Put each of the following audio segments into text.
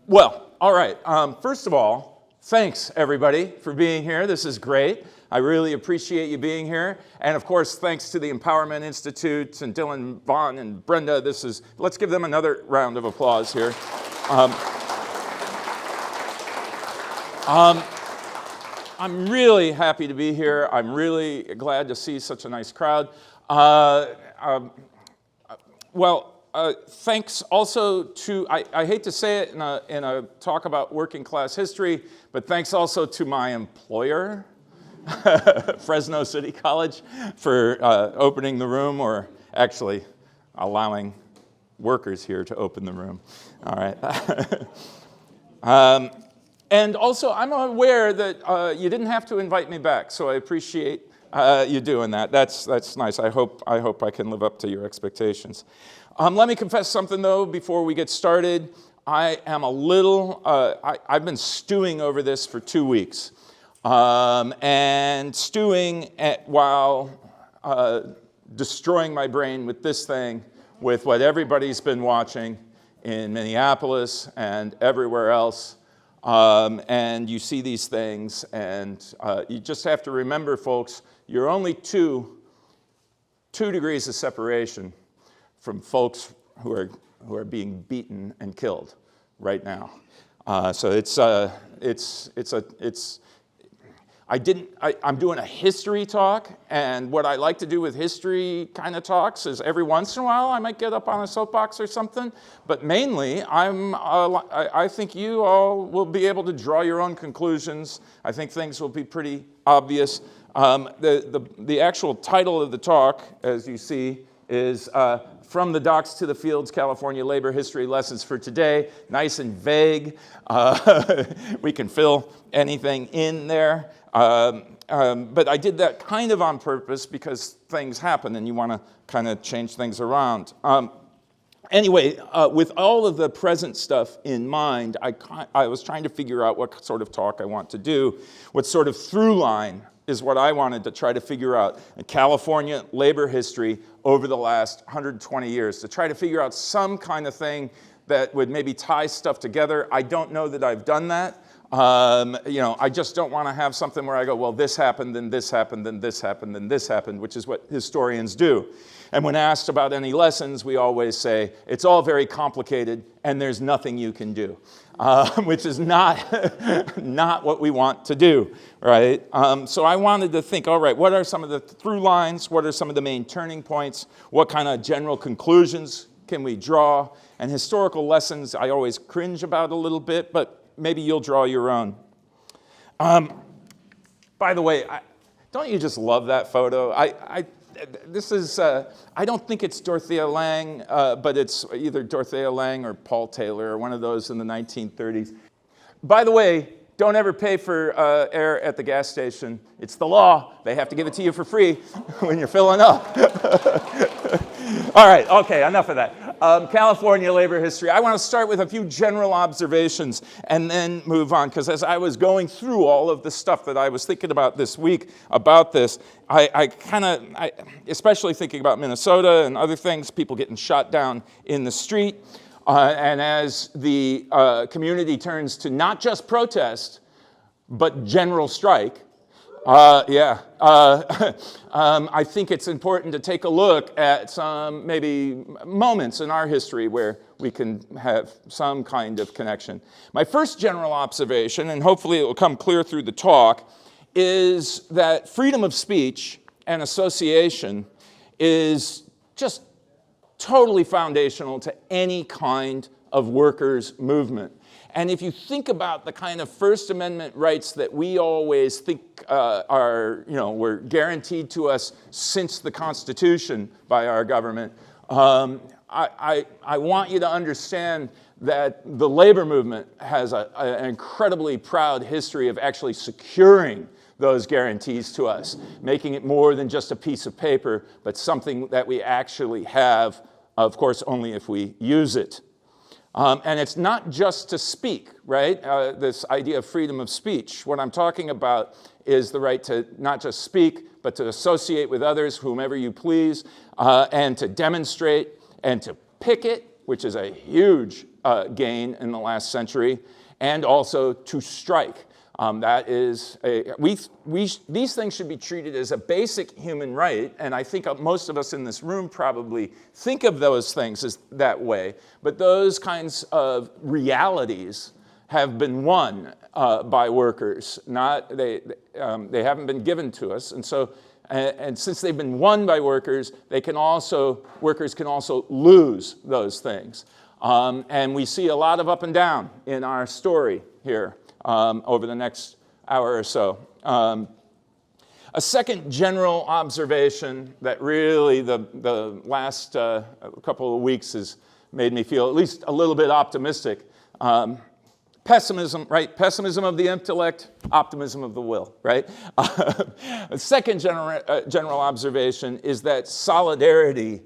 Well, all right. First of all, thanks, everybody, for being here. This is great. I really appreciate you being here. And, of course, thanks to the Empowerment Institute and Dylan Vaughn and Brenda. Let's give them another round of applause here. I'm really happy to be here. I'm really glad to see such a nice crowd. Thanks also to, I hate to say it in a talk about working class history, but thanks also to my employer, Fresno City College, for opening the room, or actually allowing workers here to open the room. All right. And also, I'm aware that you didn't have to invite me back, so I appreciate you doing that. That's nice. I hope I can live up to your expectations. Let me confess something, though, before we get started. I am a little, I've been stewing over this for 2 weeks. And stewing while destroying my brain with this thing, with what everybody's been watching in Minneapolis and everywhere else. And you see these things, and you just have to remember, folks, you're only two degrees of separation from folks who are being beaten and killed right now. So I'm doing a history talk, and what I like to do with history kind of talks is every once in a while I might get up on a soapbox or something, but mainly I think you all will be able to draw your own conclusions. I think things will be pretty obvious. The actual title of the talk, as you see, is From the Docks to the Fields, California Labor History Lessons for Today. Nice and vague. We can fill anything in there. But I did that kind of on purpose because things happen and you want to kind of change things around. Anyway, with all of the present stuff in mind, I was trying to figure out what sort of talk I want to do, what sort of through line is what I wanted to try to figure out in California labor history over the last 120 years, to try to figure out some kind of thing that would maybe tie stuff together. I don't know that I've done that. I just don't want to have something where I go, well, this happened, then this happened, then this happened, then this happened, which is what historians do. And when asked about any lessons, we always say, it's all very complicated and there's nothing you can do, which is not what we want to do, right? So I wanted to think, all right, what are some of the through lines? What are some of the main turning points? What kind of general conclusions can we draw? And historical lessons I always cringe about a little bit, but maybe you'll draw your own. By the way, don't you just love that photo? I don't think it's Dorothea Lange, but it's either Dorothea Lange or Paul Taylor, or one of those in the 1930s. By the way, don't ever pay for air at the gas station. It's the law. They have to give it to you for free when you're filling up. All right, okay, enough of that. California labor history. I want to start with a few general observations and then move on, because as I was going through all of the stuff that I was thinking about this week about this, I especially thinking about Minnesota and other things, people getting shot down in the street, and as the community turns to not just protest, but general strike, I think it's important to take a look at some maybe moments in our history where we can have some kind of connection. My first general observation, and hopefully it will come clear through the talk, is that freedom of speech and association is just totally foundational to any kind of workers' movement. And if you think about the kind of First Amendment rights that we always think were guaranteed to us since the Constitution by our government, I want you to understand that the labor movement has an incredibly proud history of actually securing those guarantees to us, making it more than just a piece of paper, but something that we actually have, of course, only if we use it. And it's not just to speak, right? This idea of freedom of speech. What I'm talking about is the right to not just speak, but to associate with others, whomever you please, and to demonstrate and to picket, which is a huge gain in the last century, and also to strike. That is, these things should be treated as a basic human right, and I think most of us in this room probably think of those things as that way, but those kinds of realities have been won by workers. They haven't been given to us, and so, and since they've been won by workers, workers can also lose those things. And we see a lot of up and down in our story here over the next hour or so. A second general observation that really the last couple of weeks has made me feel at least a little bit optimistic. Pessimism, right? Pessimism of the intellect, optimism of the will, right? A second general observation is that solidarity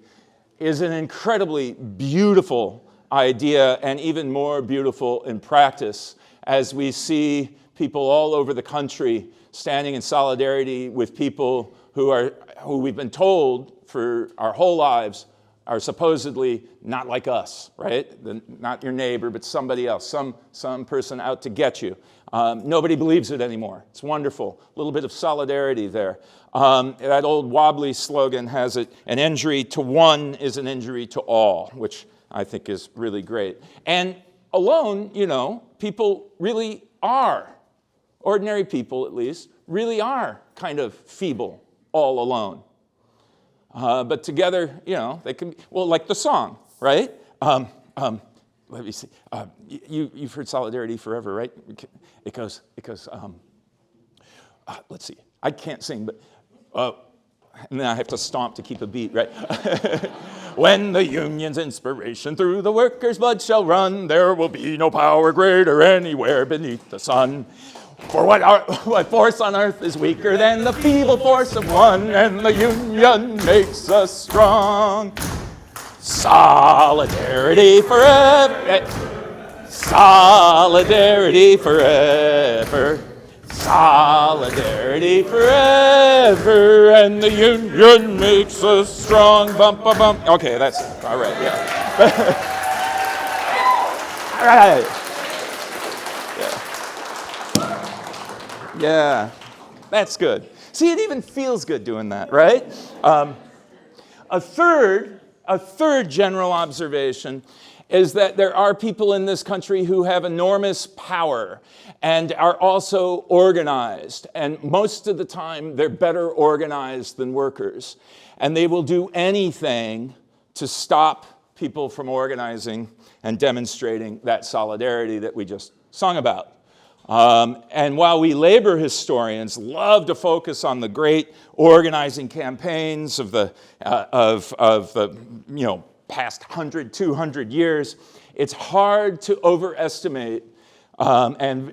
is an incredibly beautiful idea, and even more beautiful in practice, as we see people all over the country standing in solidarity with people who we've been told for our whole lives are supposedly not like us, right? Not your neighbor, but somebody else, some person out to get you. Nobody believes it anymore. It's wonderful. A little bit of solidarity there. That old wobbly slogan has it, an injury to one is an injury to all, which I think is really great. And alone, people really are, ordinary people at least, really are kind of feeble all alone. But together, they can, well, like the song, right? Let me see. You've heard Solidarity Forever, right? It goes, let's see. I can't sing, but, and then I have to stomp to keep a beat, right? When the union's inspiration through the workers' blood shall run, there will be no power greater anywhere beneath the sun. For what force on earth is weaker than the feeble force of one, and the union makes us strong. Solidarity forever. Solidarity forever. Solidarity forever, and the union makes us strong. Bump, bump, bump. Okay, that's all right. Yeah. All right. Yeah, that's good. See, it even feels good doing that, right? A third general observation is that there are people in this country who have enormous power and are also organized. And most of the time, they're better organized than workers. And they will do anything to stop people from organizing and demonstrating that solidarity that we just sung about. And while we labor historians love to focus on the great organizing campaigns of the past 100, 200 years, it's hard to overestimate, and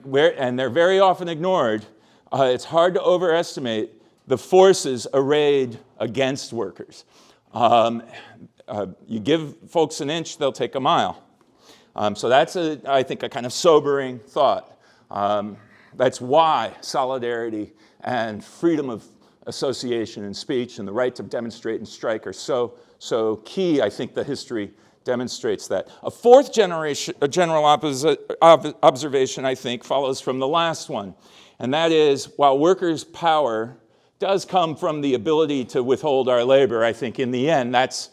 they're very often ignored. It's hard to overestimate the forces arrayed against workers. You give folks an inch, they'll take a mile. So that's, I think, a kind of sobering thought. That's why solidarity and freedom of association and speech and the right to demonstrate and strike are so key. I think the history demonstrates that. A fourth general observation, I think, follows from the last one. And that is, while workers' power does come from the ability to withhold our labor, I think in the end, that's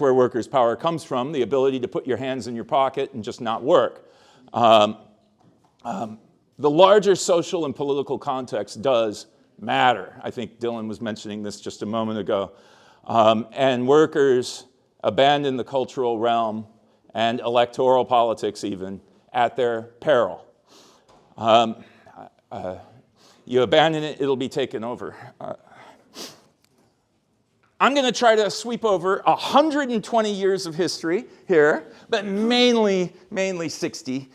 where workers' power comes from, the ability to put your hands in your pocket and just not work. The larger social and political context does matter. I think Dylan was mentioning this just a moment ago. And workers abandon the cultural realm and electoral politics even at their peril. You abandon it, it'll be taken over. I'm going to try to sweep over 120 years of history here, but mainly 60.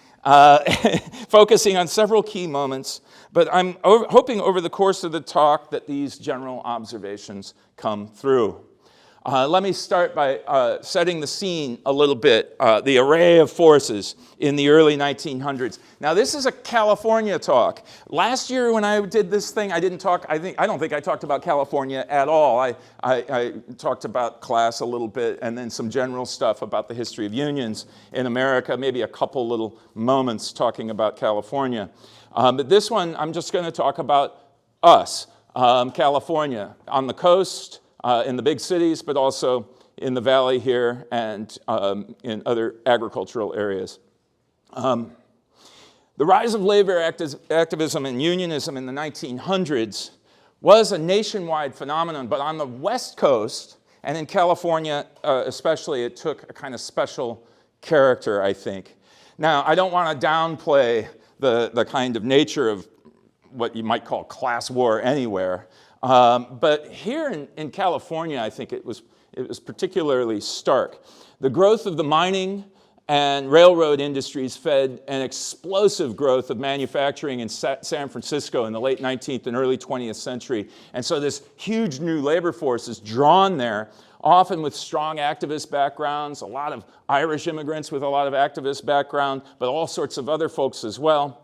Focusing on several key moments, but I'm hoping over the course of the talk that these general observations come through. Let me start by setting the scene a little bit, the array of forces in the early 1900s. Now, this is a California talk. Last year when I did this thing, I don't think I talked about California at all. I talked about class a little bit and then some general stuff about the history of unions in America, maybe a couple little moments talking about California. But this one, I'm just going to talk about us, California, on the coast, in the big cities, but also in the valley here and in other agricultural areas. The rise of labor activism and unionism in the 1900s was a nationwide phenomenon, but on the West Coast, and in California especially, it took a kind of special character, I think. Now, I don't want to downplay the kind of nature of what you might call class war anywhere. But here in California, I think it was particularly stark. The growth of the mining and railroad industries fed an explosive growth of manufacturing in San Francisco in the late 19th and early 20th century. And so this huge new labor force is drawn there, often with strong activist backgrounds, a lot of Irish immigrants with a lot of activist background, but all sorts of other folks as well.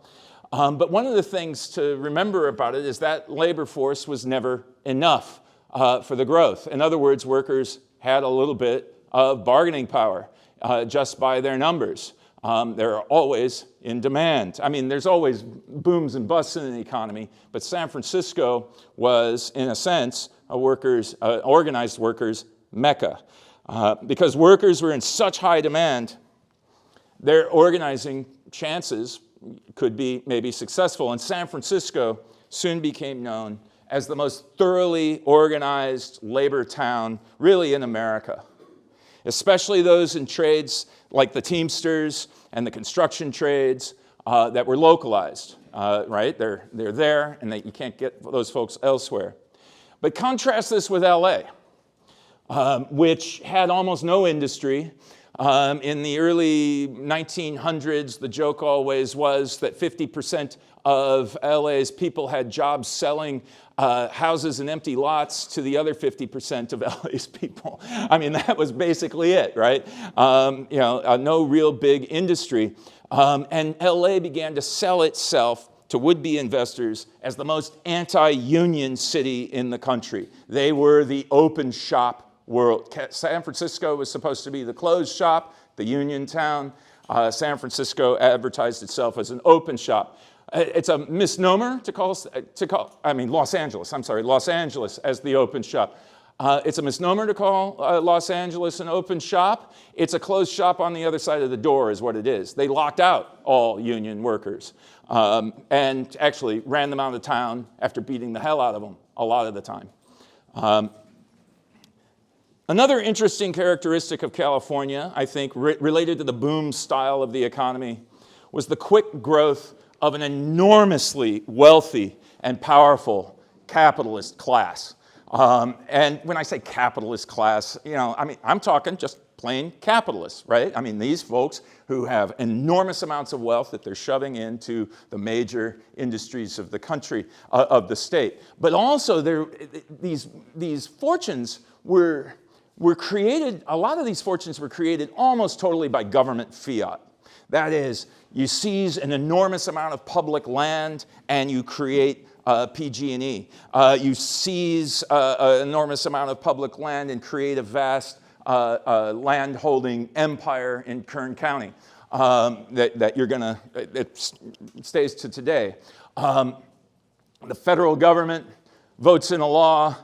But one of the things to remember about it is that labor force was never enough for the growth. In other words, workers had a little bit of bargaining power just by their numbers. They're always in demand. I mean, there's always booms and busts in the economy, but San Francisco was, in a sense, a organized workers' mecca. Because workers were in such high demand, their organizing chances could be maybe successful. And San Francisco soon became known as the most thoroughly organized labor town really in America, especially those in trades like the Teamsters and the construction trades that were localized, right? They're there and you can't get those folks elsewhere. But contrast this with LA, which had almost no industry. In the early 1900s, the joke always was that 50% of LA's people had jobs selling houses and empty lots to the other 50% of LA's people. I mean, that was basically it, right? No real big industry. And LA began to sell itself to would-be investors as the most anti-union city in the country. They were the open shop world. San Francisco was supposed to be the closed shop, the union town. San Francisco advertised itself as an open shop. It's a misnomer to call Los Angeles as the open shop. It's a misnomer to call Los Angeles an open shop. It's a closed shop on the other side of the door is what it is. They locked out all union workers and actually ran them out of town after beating the hell out of them a lot of the time. Another interesting characteristic of California, I think, related to the boom style of the economy, was the quick growth of an enormously wealthy and powerful capitalist class. And when I say capitalist class, I'm talking just plain capitalists, right? I mean, these folks who have enormous amounts of wealth that they're shoving into the major industries of the country, of the state. But also, these fortunes were created, a lot of these fortunes were created almost totally by government fiat. That is, you seize an enormous amount of public land and you create PG&E. You seize an enormous amount of public land and create a vast land-holding empire in Kern County it stays to today. The federal government votes in a law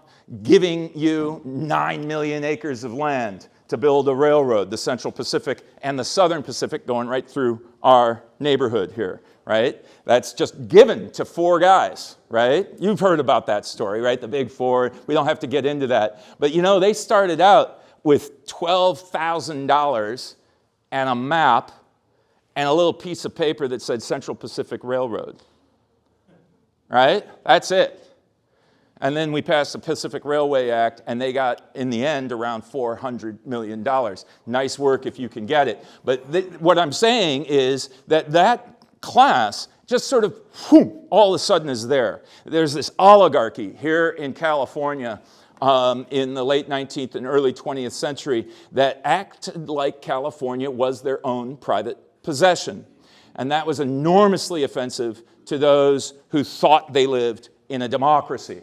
giving you 9 million acres of land to build a railroad, the Central Pacific and the Southern Pacific going right through our neighborhood here, right? That's just given to 4 guys, right? You've heard about that story, right? The Big Four. We don't have to get into that. But they started out with $12,000 and a map and a little piece of paper that said Central Pacific Railroad, right? That's it. And then we passed the Pacific Railway Act, and they got, in the end, around $400 million. Nice work if you can get it. But what I'm saying is that class just sort of, all of a sudden is there. There's this oligarchy here in California in the late 19th and early 20th century that acted like California was their own private possession. And that was enormously offensive to those who thought they lived in a democracy.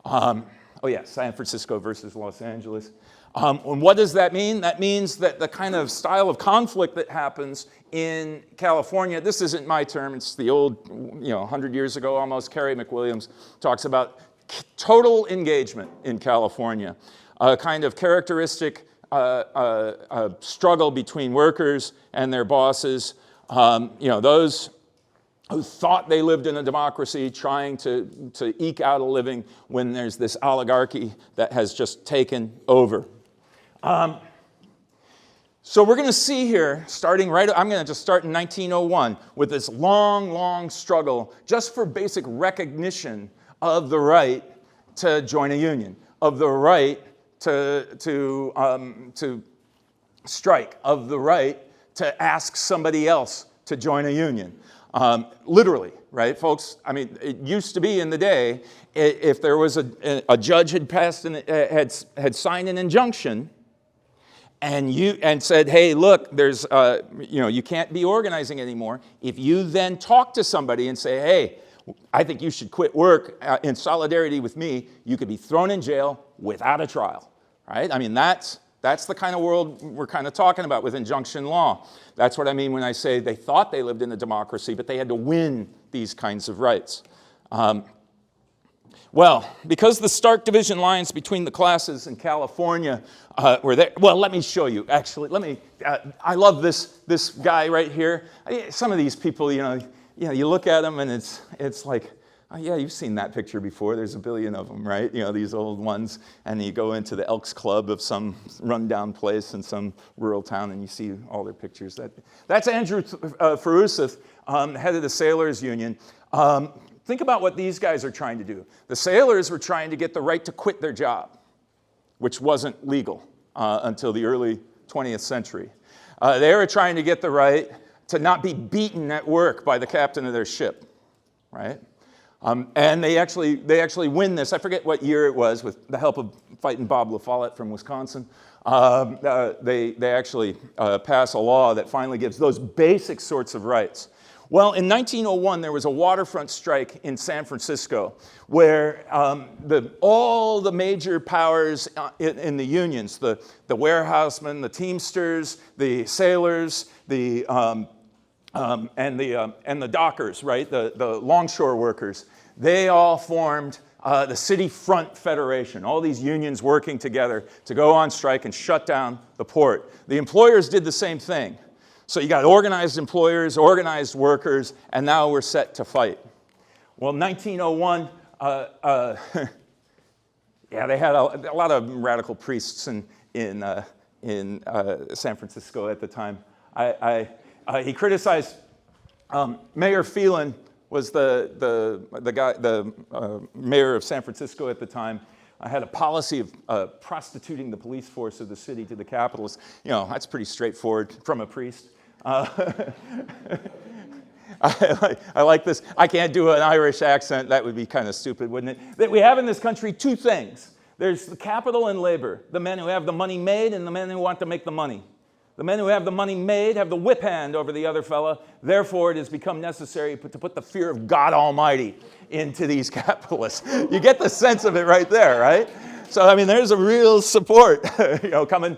San Francisco versus Los Angeles. And what does that mean? That means that the kind of style of conflict that happens in California, this isn't my term, it's the old, 100 years ago almost, Carrie McWilliams talks about total engagement in California, a kind of characteristic struggle between workers and their bosses, those who thought they lived in a democracy trying to eke out a living when there's this oligarchy that has just taken over. So we're going to see here, I'm going to just start in 1901 with this long, long struggle just for basic recognition of the right to join a union, of the right to strike, of the right to ask somebody else to join a union. Literally, right, folks? I mean, it used to be in the day, if there was a judge had passed had signed an injunction, and said, hey, look, there's you can't be organizing anymore. If you then talk to somebody and say, hey, I think you should quit work in solidarity with me, you could be thrown in jail without a trial, right? I mean, that's the kind of world we're kind of talking about with injunction law. That's what I mean when I say they thought they lived in a democracy, but they had to win these kinds of rights. Because the stark division lines between the classes in California were there. Well, let me show you. Actually, I love this guy right here. Some of these people, you look at them and it's like, oh, yeah, you've seen that picture before. There's a billion of them, right? These old ones. And you go into the Elks Club of some rundown place in some rural town, and you see all their pictures. That's Andrew Farusith, head of the Sailors Union. Think about what these guys are trying to do. The sailors were trying to get the right to quit their job, which wasn't legal until the early 20th century. They were trying to get the right to not be beaten at work by the captain of their ship, right? And they actually win this. I forget what year it was, with the help of fighting Bob LaFollette from Wisconsin. They actually pass a law that finally gives those basic sorts of rights. Well, in 1901, there was a waterfront strike in San Francisco where all the major powers in the unions, the warehousemen, the Teamsters, the sailors, and the dockers, right, the longshore workers, they all formed the City Front Federation, all these unions working together to go on strike and shut down the port. The employers did the same thing. So you got organized employers, organized workers, and now we're set to fight. Well, 1901, they had a lot of radical priests in San Francisco at the time. He criticized Mayor Phelan was the mayor of San Francisco at the time. I had a policy of prostituting the police force of the city to the capitalists. That's pretty straightforward from a priest. I like this. I can't do an Irish accent. That would be kind of stupid, wouldn't it? That we have in this country two things. There's the capital and labor, the men who have the money made and the men who want to make the money. The men who have the money made have the whip hand over the other fella. Therefore, it has become necessary to put the fear of God Almighty into these capitalists. You get the sense of it right there, right? So, I mean, there's a real support, coming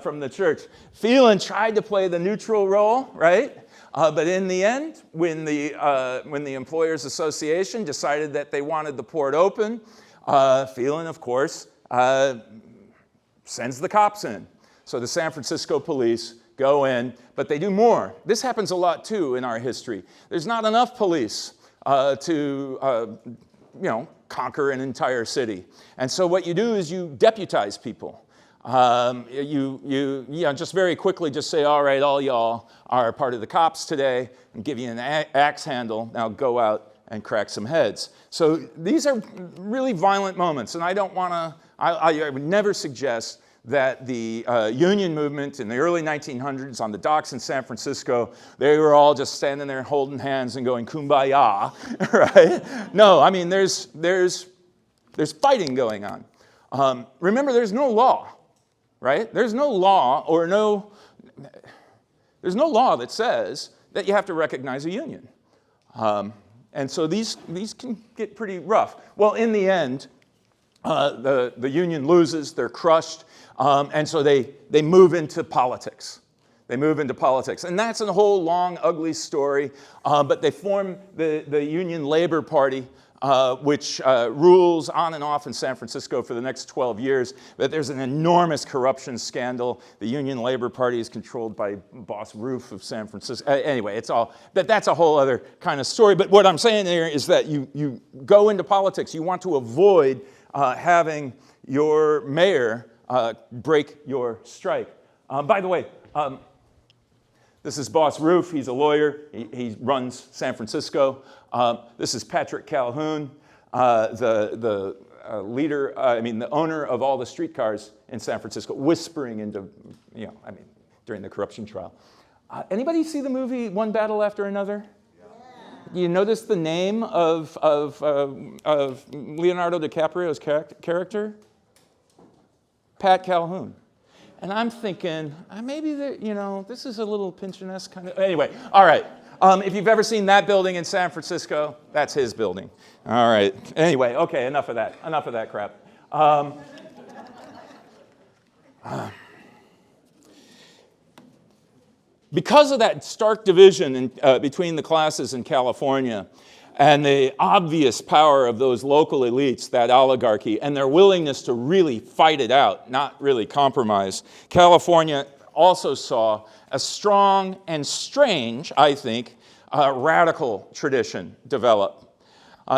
from the church. Phelan tried to play the neutral role, right? But in the end, when the Employers Association decided that they wanted the port open, Phelan, of course, sends the cops in. So the San Francisco police go in, but they do more. This happens a lot, too, in our history. There's not enough police to conquer an entire city. And so what you do is you deputize people. Just very quickly just say, all right, all y'all are part of the cops today, and give you an axe handle. Now go out and crack some heads. So these are really violent moments, and I don't want to, I would never suggest that the union movement in the early 1900s on the docks in San Francisco, they were all just standing there holding hands and going kumbaya, right? No, I mean, there's fighting going on. Remember, there's no law, right? There's no law there's no law that says that you have to recognize a union. And so these can get pretty rough. Well, in the end, the union loses, they're crushed, and so they move into politics. They move into politics. And that's a whole long, ugly story, but they form the Union Labor Party, which rules on and off in San Francisco for the next 12 years. But there's an enormous corruption scandal. The Union Labor Party is controlled by Boss Roof of San Francisco. Anyway, that's a whole other kind of story. But what I'm saying here is that you go into politics. You want to avoid having your mayor break your strike. By the way, this is Boss Roof. He's a lawyer. He runs San Francisco. This is Patrick Calhoun, the leader, the owner of all the streetcars in San Francisco, whispering into, during the corruption trial. Anybody see the movie One Battle After Another? Yeah. You notice the name of Leonardo DiCaprio's character? Pat Calhoun. And I'm thinking, maybe this is a little Pynchon-esque kind of. Anyway, all right. If you've ever seen that building in San Francisco, that's his building. All right. Anyway, okay, enough of that. Enough of that crap. Because of that stark division between the classes in California and the obvious power of those local elites, that oligarchy, and their willingness to really fight it out, not really compromise, California also saw a strong and strange, I think, radical tradition develop.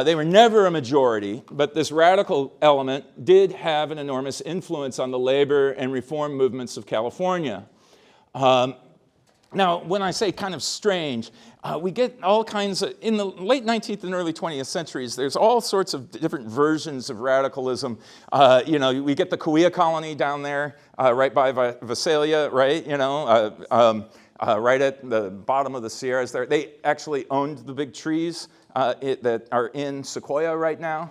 They were never a majority, but this radical element did have an enormous influence on the labor and reform movements of California. Now, when I say kind of strange, we get all kinds of, in the late 19th and early 20th centuries, there's all sorts of different versions of radicalism. We get the Cahuilla colony down there, right by Visalia, right? Right at the bottom of the Sierras there. They actually owned the big trees that are in Sequoia right now.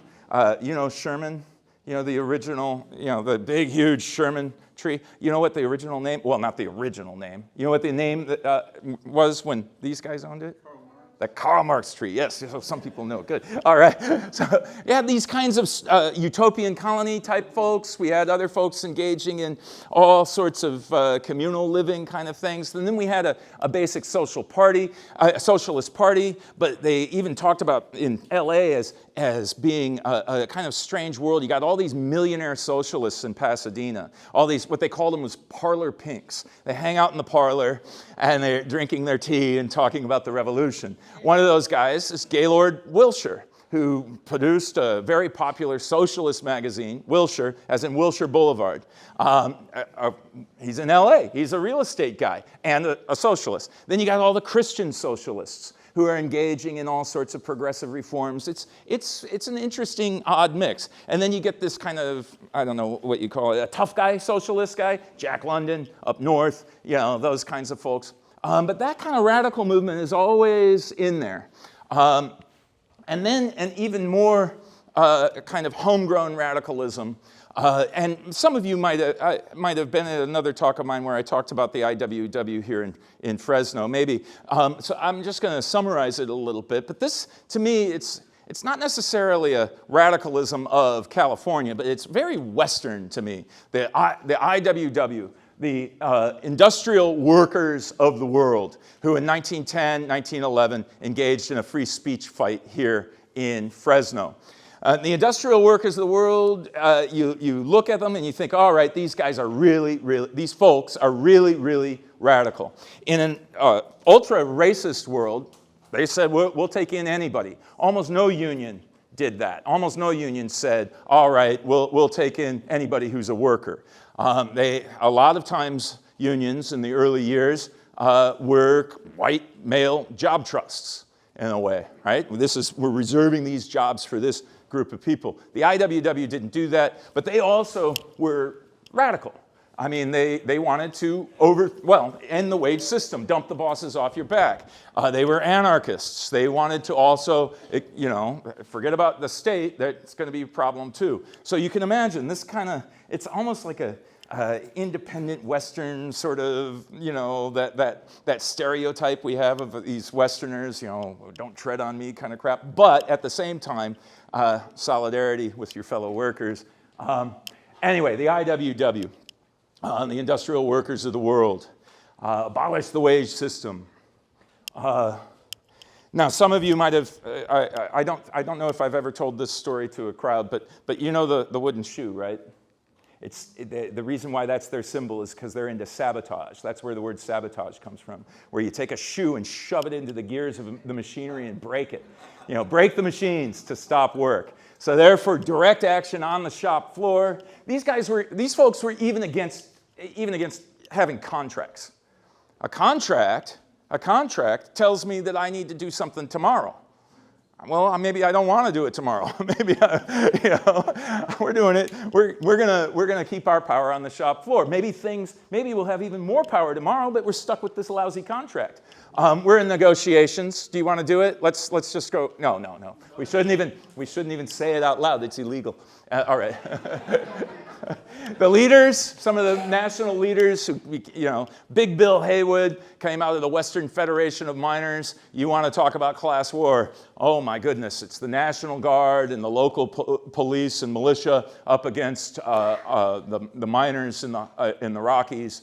Sherman, the original, the big, huge Sherman tree. You know what the original name, well, not the original name. You know what the name was when these guys owned it? The Karl Marx tree, yes, some people know, good. All right, so you had these kinds of utopian colony type folks. We had other folks engaging in all sorts of communal living kind of things. And then we had a basic socialist party, but they even talked about in LA as being a kind of strange world. You got all these millionaire socialists in Pasadena. All these, what they called them was parlor pinks. They hang out in the parlor and they're drinking their tea and talking about the revolution. One of those guys is Gaylord Wilshire, who produced a very popular socialist magazine, Wilshire, as in Wilshire Boulevard. He's in LA. He's a real estate guy and a socialist. Then you got all the Christian socialists who are engaging in all sorts of progressive reforms. It's an interesting, odd mix. And then you get this kind of, I don't know what you call it, a tough guy, socialist guy, Jack London up north, those kinds of folks. But that kind of radical movement is always in there. And then an even more kind of homegrown radicalism. And some of you might have been at another talk of mine where I talked about the IWW here in Fresno, maybe. So I'm just going to summarize it a little bit. But this, to me, it's not necessarily a radicalism of California, but it's very Western to me. The IWW, the industrial workers of the world, who in 1910, 1911 engaged in a free speech fight here in Fresno. The industrial workers of the world, you look at them and you think, all right, these guys are these folks are really radical. In an ultra-racist world, they said, we'll take in anybody. Almost no union did that. Almost no union said, all right, we'll take in anybody who's a worker. A lot of times, unions in the early years were white male job trusts in a way, right? We're reserving these jobs for this group of people. The IWW didn't do that, but they also were radical. I mean, they wanted to end the wage system, dump the bosses off your back. They were anarchists. They wanted to also, forget about the state, that's going to be a problem too. So you can imagine this it's almost like a independent Western sort of, that stereotype we have of these Westerners, don't tread on me kind of crap. But at the same time, solidarity with your fellow workers. Anyway, the IWW. The industrial workers of the world, abolish the wage system. Now, some of you might have. I don't know if I've ever told this story to a crowd, but you know the wooden shoe, right? The reason why that's their symbol is because they're into sabotage. That's where the word sabotage comes from, where you take a shoe and shove it into the gears of the machinery and break it. Break the machines to stop work. So therefore, direct action on the shop floor. These folks were even against having contracts. A contract tells me that I need to do something tomorrow. Well, maybe I don't want to do it tomorrow. Maybe we're doing it. We're gonna keep our power on the shop floor. Maybe we'll have even more power tomorrow, but we're stuck with this lousy contract. We're in negotiations. Do you want to do it? Let's just go. No. We shouldn't even say it out loud. It's illegal. All right. The leaders, some of the national leaders, Big Bill Haywood came out of the Western Federation of Miners. You want to talk about class war? Oh my goodness, it's the National Guard and the local police and militia up against the miners in the Rockies,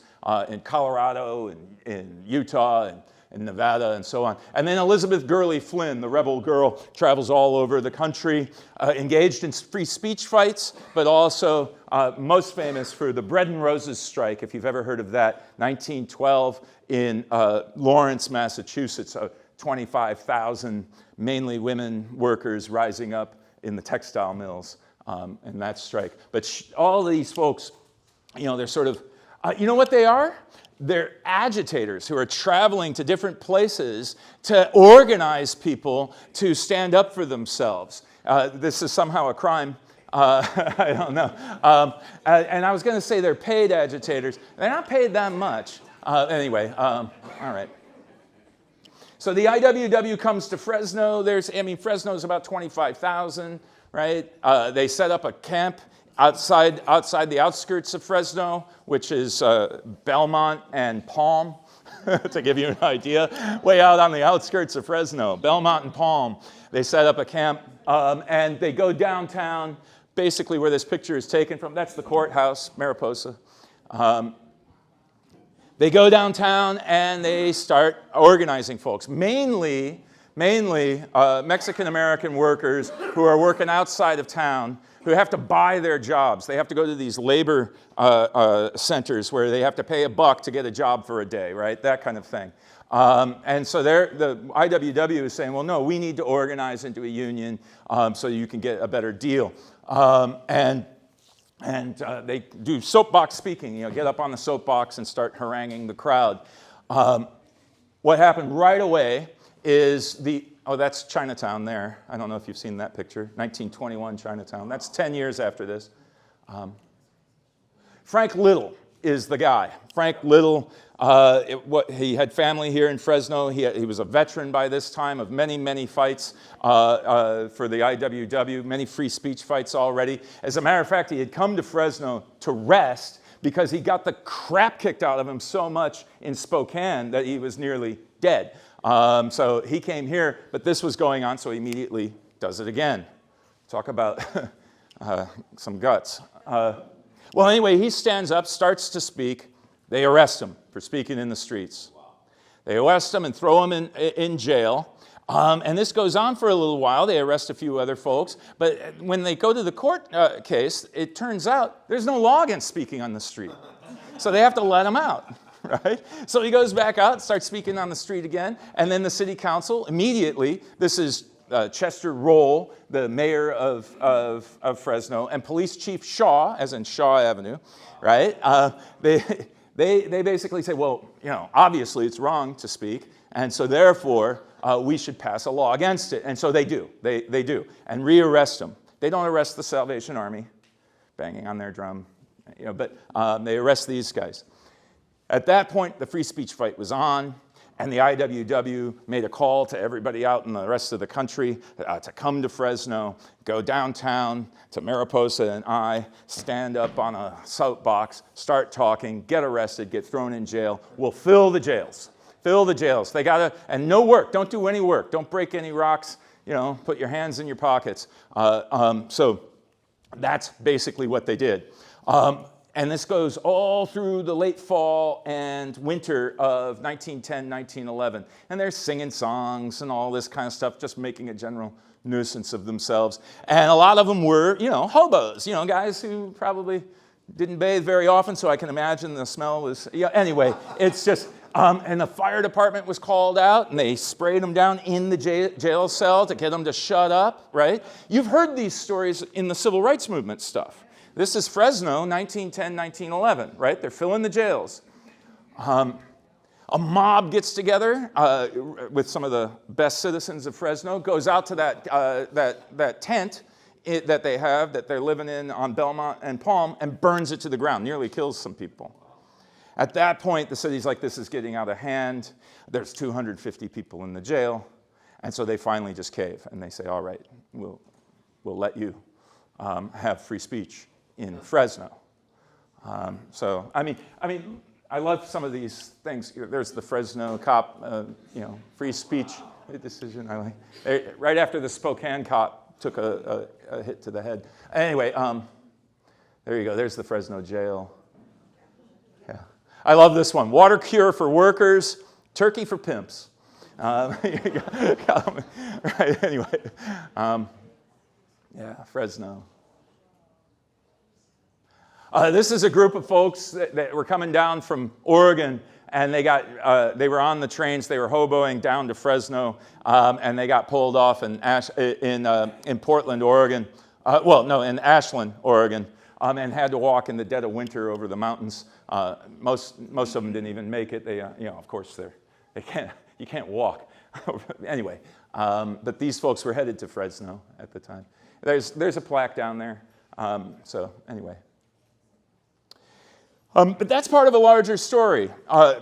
in Colorado and in Utah and Nevada and so on. And then Elizabeth Gurley Flynn, the rebel girl, travels all over the country, engaged in free speech fights, but also most famous for the Bread and Roses strike, if you've ever heard of that, 1912 in Lawrence, Massachusetts, 25,000 mainly women workers rising up in the textile mills in that strike. But all these folks, they're sort of, you know what they are? They're agitators who are traveling to different places to organize people to stand up for themselves. This is somehow a crime. I don't know. And I was going to say they're paid agitators. They're not paid that much. Anyway, all right. So the IWW comes to Fresno. Fresno's about 25,000, right? They set up a camp outside the outskirts of Fresno, which is Belmont and Palm, to give you an idea. Way out on the outskirts of Fresno, Belmont and Palm. They set up a camp, and they go downtown, basically where this picture is taken from. That's the courthouse, Mariposa. They go downtown, and they start organizing folks, mainly Mexican-American workers who are working outside of town, who have to buy their jobs. They have to go to these labor centers where they have to pay $1 to get a job for a day, right? That kind of thing. And so the IWW is saying, well, no, we need to organize into a union so you can get a better deal. And they do soapbox speaking, get up on the soapbox and start haranguing the crowd. What happened right away is that's Chinatown there. I don't know if you've seen that picture. 1921 Chinatown. That's 10 years after this. Frank Little is the guy. Frank Little, he had family here in Fresno. He was a veteran by this time of many, many fights for the IWW, many free speech fights already. As a matter of fact, he had come to Fresno to rest because he got the crap kicked out of him so much in Spokane that he was nearly dead. So he came here, but this was going on, so he immediately does it again. Talk about some guts. Well, anyway, he stands up, starts to speak. They arrest him for speaking in the streets. They arrest him and throw him in jail. And this goes on for a little while. They arrest a few other folks. But when they go to the court case, it turns out there's no law against speaking on the street. So they have to let him out. Right? So he goes back out, starts speaking on the street again, and then the city council immediately, this is Chester Roll, the mayor of Fresno, and Police Chief Shaw, as in Shaw Avenue, right? They basically say, well, obviously it's wrong to speak, and so therefore we should pass a law against it. And so they do. They do, and rearrest him. They don't arrest the Salvation Army, banging on their drum. but they arrest these guys. At that point, the free speech fight was on, and the IWW made a call to everybody out in the rest of the country to come to Fresno, go downtown to Mariposa and stand up on a soapbox, start talking, get arrested, get thrown in jail. We'll fill the jails. Fill the jails. They gotta, and no work. Don't do any work. Don't break any rocks. Put your hands in your pockets. So that's basically what they did. And this goes all through the late fall and winter of 1910, 1911. And they're singing songs and all this kind of stuff, just making a general nuisance of themselves. And a lot of them were, hobos, guys who probably didn't bathe very often, so I can imagine the smell was, anyway, it's just, and the fire department was called out, and they sprayed them down in the jail cell to get them to shut up, right? You've heard these stories in the civil rights movement stuff. This is Fresno, 1910, 1911, right? They're filling the jails. A mob gets together with some of the best citizens of Fresno, goes out to that tent that they have, that they're living in on Belmont and Palm, and burns it to the ground, nearly kills some people. At that point, the city's like, this is getting out of hand. There's 250 people in the jail. And so they finally just cave, and they say, all right, we'll let you have free speech in Fresno. So, I mean, I love some of these things. There's the Fresno cop, free speech decision. I like. Right after the Spokane cop took a hit to the head. Anyway, there you go. There's the Fresno jail. Yeah, I love this one. Water cure for workers, turkey for pimps. Right. Anyway, yeah, Fresno. This is a group of folks that were coming down from Oregon, and they were on the trains. They were hoboing down to Fresno, and they got pulled off in Portland, Oregon. In Ashland, Oregon, and had to walk in the dead of winter over the mountains. Most of them didn't even make it. They, of course, you can't walk. Anyway, but these folks were headed to Fresno at the time. There's a plaque down there. So anyway. But that's part of a larger story.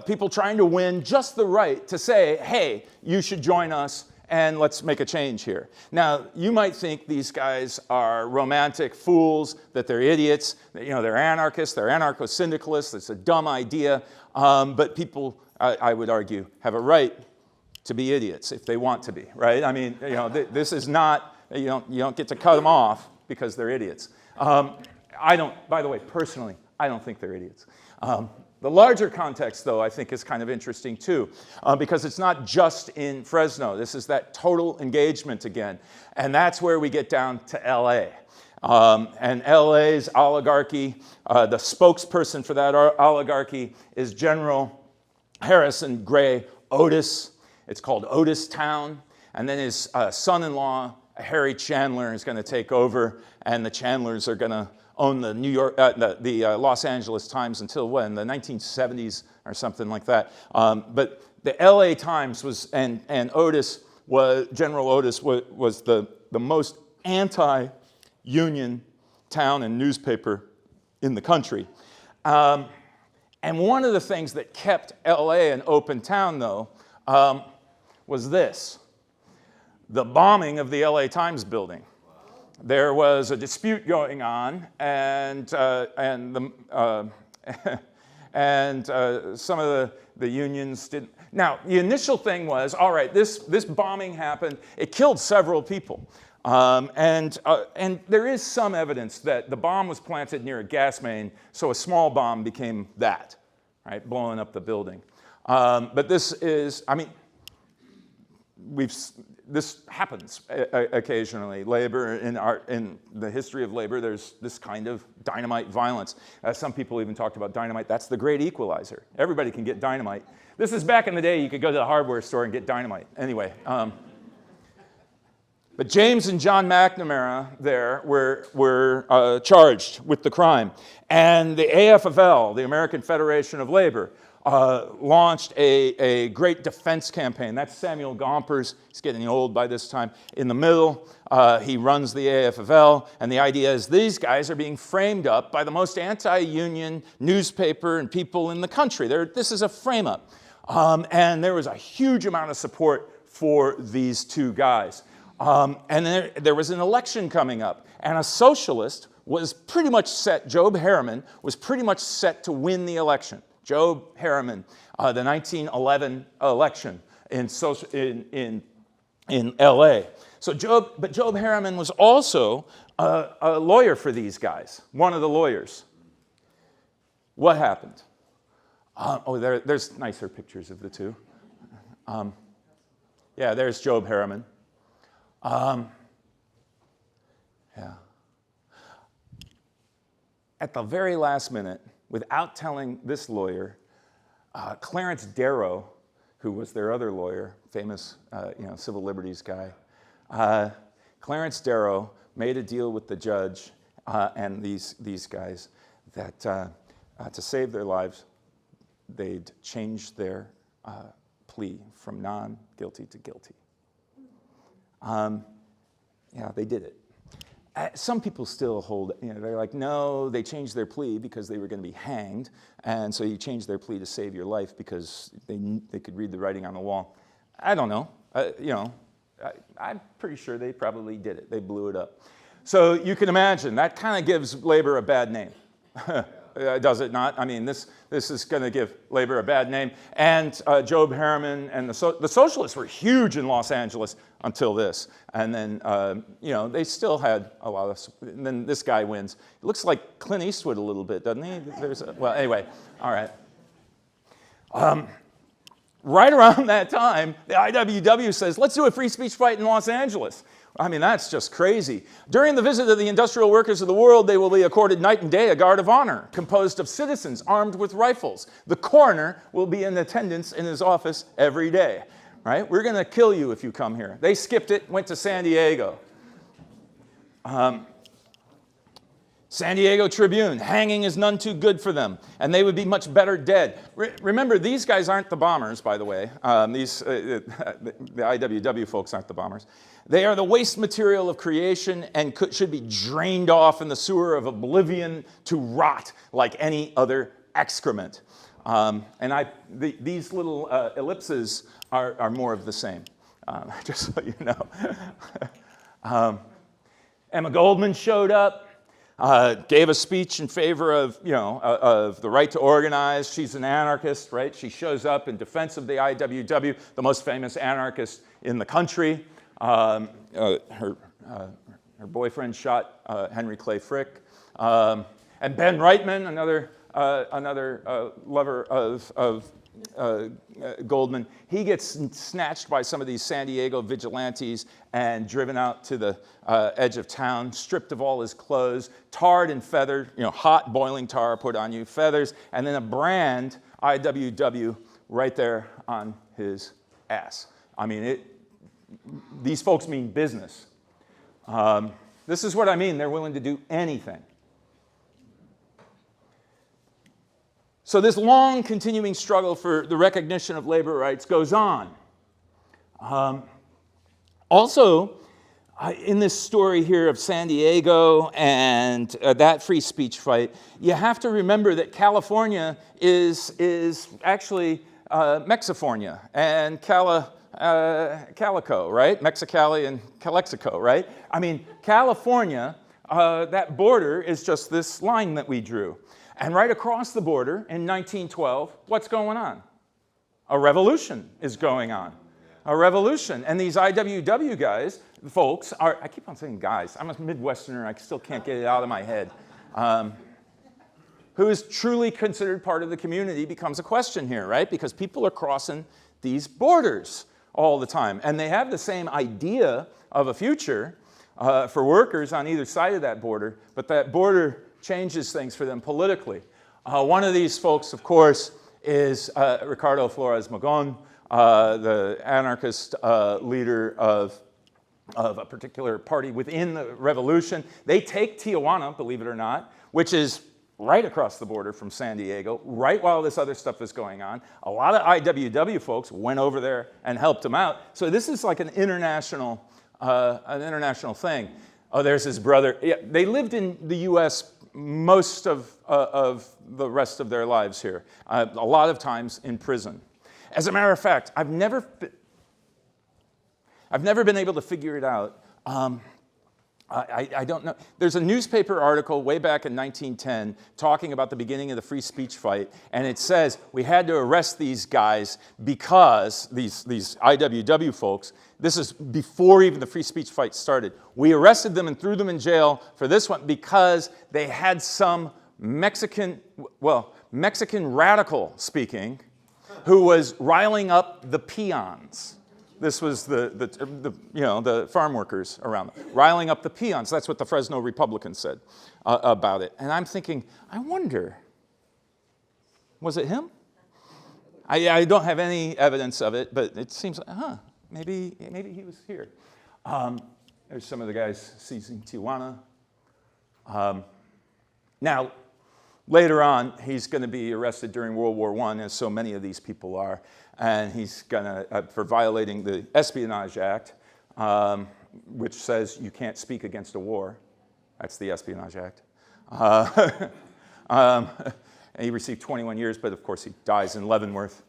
People trying to win just the right to say, hey, you should join us and let's make a change here. Now, you might think these guys are romantic fools, that they're idiots, that, they're anarchists, they're anarcho-syndicalists, it's a dumb idea. But people, I would argue, have a right to be idiots if they want to be, right? I mean, this is not, you don't get to cut them off because they're idiots. By the way, personally, I don't think they're idiots. The larger context, though, I think is kind of interesting, too, because it's not just in Fresno. This is that total engagement again. And that's where we get down to L.A. And L.A.'s oligarchy, the spokesperson for that oligarchy is General Harrison Gray Otis. It's called Otis Town. And then his son-in-law, Harry Chandler, is going to take over, and the Chandlers are going to own the the Los Angeles Times until when? The 1970s or something like that. But the LA Times was, and Otis was, General Otis was the most anti-union town and newspaper in the country. And one of the things that kept LA an open town, though, was this: the bombing of the LA Times building. There was a dispute going on, and some of the unions didn't. Now, the initial thing was, all right, this bombing happened. It killed several people, and there is some evidence that the bomb was planted near a gas main, so a small bomb became that, right, blowing up the building. But this is, I mean, this happens occasionally. Labor, in the history of labor, there's this kind of dynamite violence. Some people even talked about dynamite. That's the great equalizer. Everybody can get dynamite. This is back in the day you could go to the hardware store and get dynamite. Anyway, but James and John McNamara there were charged with the crime. And the AFL, the American Federation of Labor, launched a great defense campaign. That's Samuel Gompers. He's getting old by this time. In the middle, he runs the AFL, and the idea is these guys are being framed up by the most anti-union newspaper and people in the country. This is a frame-up. And there was a huge amount of support for these two guys. And there was an election coming up, and a socialist was pretty much set, Job Harriman, was pretty much set to win the election. Job Harriman, the 1911 election in LA. But Job Harriman was also a lawyer for these guys, one of the lawyers. What happened? There's nicer pictures of the two. Yeah, there's Job Harriman. Yeah. At the very last minute, without telling this lawyer, Clarence Darrow, who was their other lawyer, famous civil liberties guy, Clarence Darrow made a deal with the judge and these guys that to save their lives, they'd change their plea from non-guilty to guilty. Yeah, they did it. Some people still hold, they're like, no, they changed their plea because they were going to be hanged, and so you changed their plea to save your life because they could read the writing on the wall. I don't know. I'm pretty sure they probably did it. They blew it up. So you can imagine, that kind of gives labor a bad name. Does it not? I mean, this is going to give labor a bad name. And Job Harriman and the socialists were huge in Los Angeles until this. And then, they still had a lot of, and then this guy wins. It looks like Clint Eastwood a little bit, doesn't he? Well, anyway, all right. Right around that time, the IWW says, let's do a free speech fight in Los Angeles. I mean, that's just crazy. During the visit of the industrial workers of the world, they will be accorded night and day a guard of honor, composed of citizens armed with rifles. The coroner will be in attendance in his office every day. Right? We're going to kill you if you come here. They skipped it, went to San Diego. San Diego Tribune, hanging is none too good for them, and they would be much better dead. Remember, these guys aren't the bombers, by the way. The IWW folks aren't the bombers. They are the waste material of creation and should be drained off in the sewer of oblivion to rot like any other excrement. These little ellipses are more of the same, just so you know. Emma Goldman showed up, gave a speech in favor of the right to organize. She's an anarchist, right? She shows up in defense of the IWW, the most famous anarchist in the country. Her boyfriend shot Henry Clay Frick. And Ben Reitman, another lover of Goldman, he gets snatched by some of these San Diego vigilantes and driven out to the edge of town, stripped of all his clothes, tarred and feathered, hot boiling tar put on you, feathers, and then a brand, IWW, right there on his ass. I mean, these folks mean business. This is what I mean. They're willing to do anything. So this long continuing struggle for the recognition of labor rights goes on. Also, in this story here of San Diego and that free speech fight, you have to remember that California is actually Mexifornia and Calico, right? Mexicali and Calexico, right? I mean, California, that border is just this line that we drew. And right across the border in 1912, what's going on? A revolution is going on. A revolution. And these IWW guys, folks, I keep on saying guys. I'm a Midwesterner. I still can't get it out of my head. Who is truly considered part of the community becomes a question here, right? Because people are crossing these borders all the time. And they have the same idea of a future for workers on either side of that border, but that border changes things for them politically. One of these folks, of course, is Ricardo Flores Magón, the anarchist leader of a particular party within the revolution. They take Tijuana, believe it or not, which is right across the border from San Diego, right while this other stuff is going on. A lot of IWW folks went over there and helped him out. So this is like an international thing. Oh, there's his brother. Yeah, they lived in the U.S. most of the rest of their lives here, a lot of times in prison. As a matter of fact, I've never been able to figure it out. I don't know. There's a newspaper article way back in 1910 talking about the beginning of the free speech fight, and it says we had to arrest these guys because, these IWW folks, this is before even the free speech fight started. We arrested them and threw them in jail for this one because they had some Mexican radical speaking who was riling up the peons. This was the farm workers around them, riling up the peons. That's what the Fresno Republicans said about it. And I'm thinking, I wonder, was it him? I don't have any evidence of it, but it seems like, maybe he was here. There's some of the guys seizing Tijuana. Now, later on, he's going to be arrested during World War I, as so many of these people are. And he's gonna, for violating the Espionage Act, which says you can't speak against a war. That's the Espionage Act. And he received 21 years, but of course he dies in Leavenworth.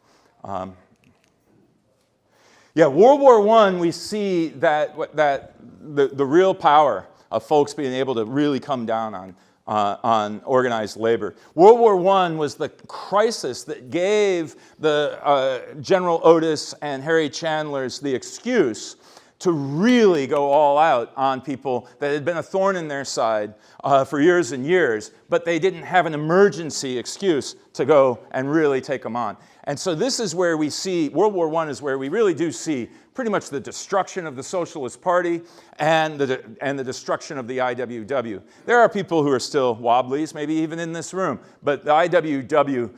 Yeah, World War I, we see that the real power of folks being able to really come down on organized labor. World War I was the crisis that gave the General Otis and Harry Chandlers the excuse to really go all out on people that had been a thorn in their side for years and years, but they didn't have an emergency excuse to go and really take them on. And so this is where we see, World War I is where we really do see pretty much the destruction of the Socialist Party and the destruction of the IWW. There are people who are still wobblies, maybe even in this room, but the IWW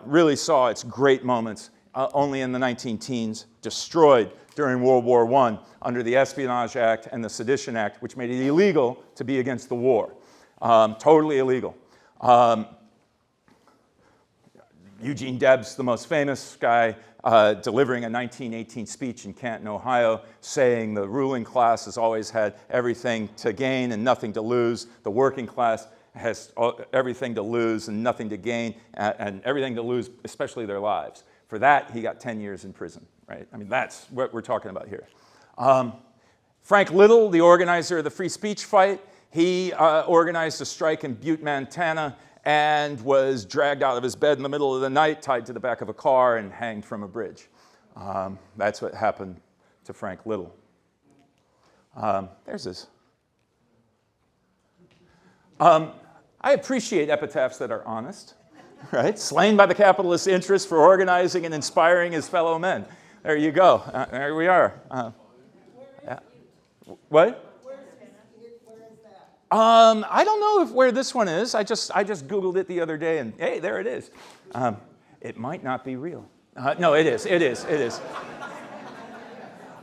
really saw its great moments only in the 19-teens, destroyed during World War I under the Espionage Act and the Sedition Act, which made it illegal to be against the war. Totally illegal. Eugene Debs, the most famous guy, delivering a 1918 speech in Canton, Ohio, saying the ruling class has always had everything to gain and nothing to lose. The working class has everything to lose and nothing to gain, and everything to lose, especially their lives. For that, he got 10 years in prison, right? I mean, that's what we're talking about here. Frank Little, the organizer of the free speech fight, he organized a strike in Butte, Montana, and was dragged out of his bed in the middle of the night, tied to the back of a car, and hanged from a bridge. That's what happened to Frank Little. There's this. I appreciate epitaphs that are honest, right? Slain by the capitalist interest for organizing and inspiring his fellow men. There you go. There we are. Yeah. What? I don't know where this one is. I just Googled it the other day, and hey, there it is. It might not be real. No, it is. It is.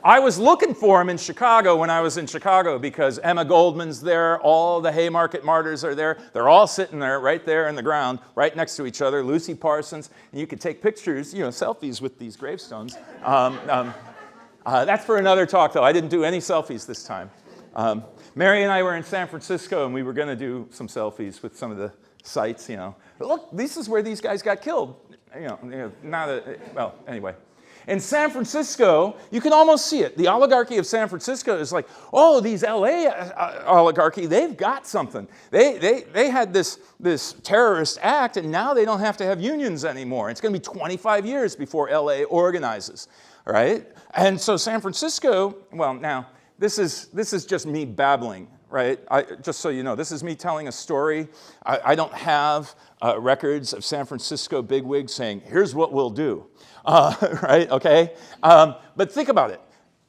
I was looking for him in Chicago when I was in Chicago because Emma Goldman's there, all the Haymarket martyrs are there. They're all sitting there, right there in the ground, right next to each other. Lucy Parsons, and you could take pictures, selfies with these gravestones. That's for another talk, though. I didn't do any selfies this time. Mary and I were in San Francisco, and we were going to do some selfies with some of the sites, Look, this is where these guys got killed. Well, anyway. In San Francisco, you can almost see it. The oligarchy of San Francisco is like, oh, these LA oligarchy, they've got something. They had this terrorist act, and now they don't have to have unions anymore. It's going to be 25 years before LA organizes, right? And so San Francisco, well, now, this is just me babbling, right? Just so you know, this is me telling a story. I don't have records of San Francisco bigwigs saying, here's what we'll do, right, okay? But think about it.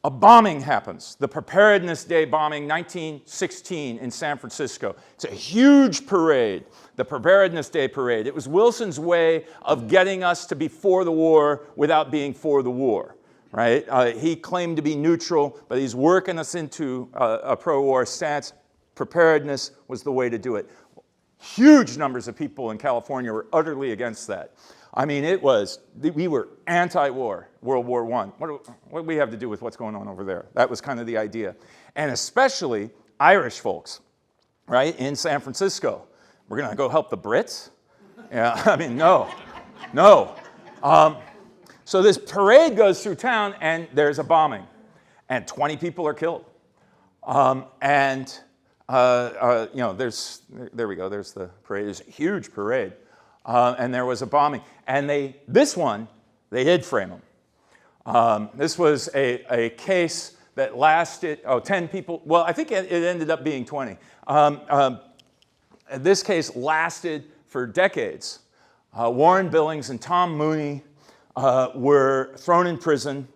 A bombing happens, the Preparedness Day bombing, 1916 in San Francisco. It's a huge parade, the Preparedness Day parade. It was Wilson's way of getting us to be for the war without being for the war. Right? He claimed to be neutral, but he's working us into a pro-war stance. Preparedness was the way to do it. Huge numbers of people in California were utterly against that. I mean, we were anti-war, World War I. What do we have to do with what's going on over there? That was kind of the idea. And especially Irish folks, right, in San Francisco. We're going to go help the Brits? Yeah, I mean, no. So this parade goes through town, and there's a bombing, and 20 people are killed. You know, there we go, there's the parade. There's a huge parade. And there was a bombing. And this one, they did frame them. This was a case that lasted, 10 people. Well, I think it ended up being 20. This case lasted for decades. Warren Billings and Tom Mooney were thrown in prison.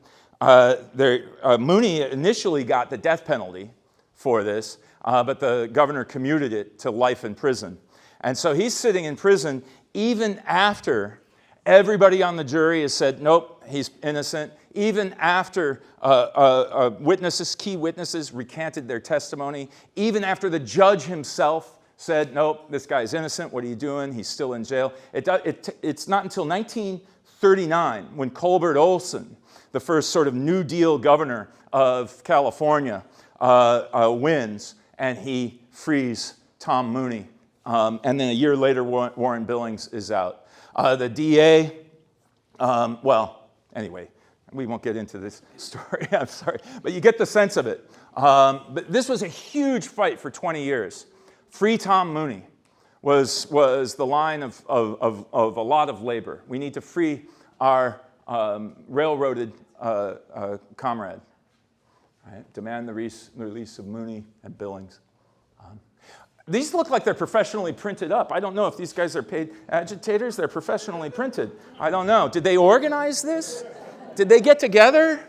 Mooney initially got the death penalty for this, but the governor commuted it to life in prison. And so he's sitting in prison even after everybody on the jury has said, nope, he's innocent, even after key witnesses recanted their testimony, even after the judge himself said, nope, this guy's innocent, what are you doing? He's still in jail. It's not until 1939 when Colbert Olson, the first sort of New Deal governor of California, wins, and he frees Tom Mooney. And then a year later, Warren Billings is out. The DA, well, anyway, we won't get into this story, I'm sorry, but you get the sense of it. But this was a huge fight for 20 years. Free Tom Mooney was the line of a lot of labor. We need to free our railroaded comrade. Right? Demand the release of Mooney and Billings. These look like they're professionally printed up. I don't know if these guys are paid agitators. They're professionally printed. I don't know. Did they organize this? Did they get together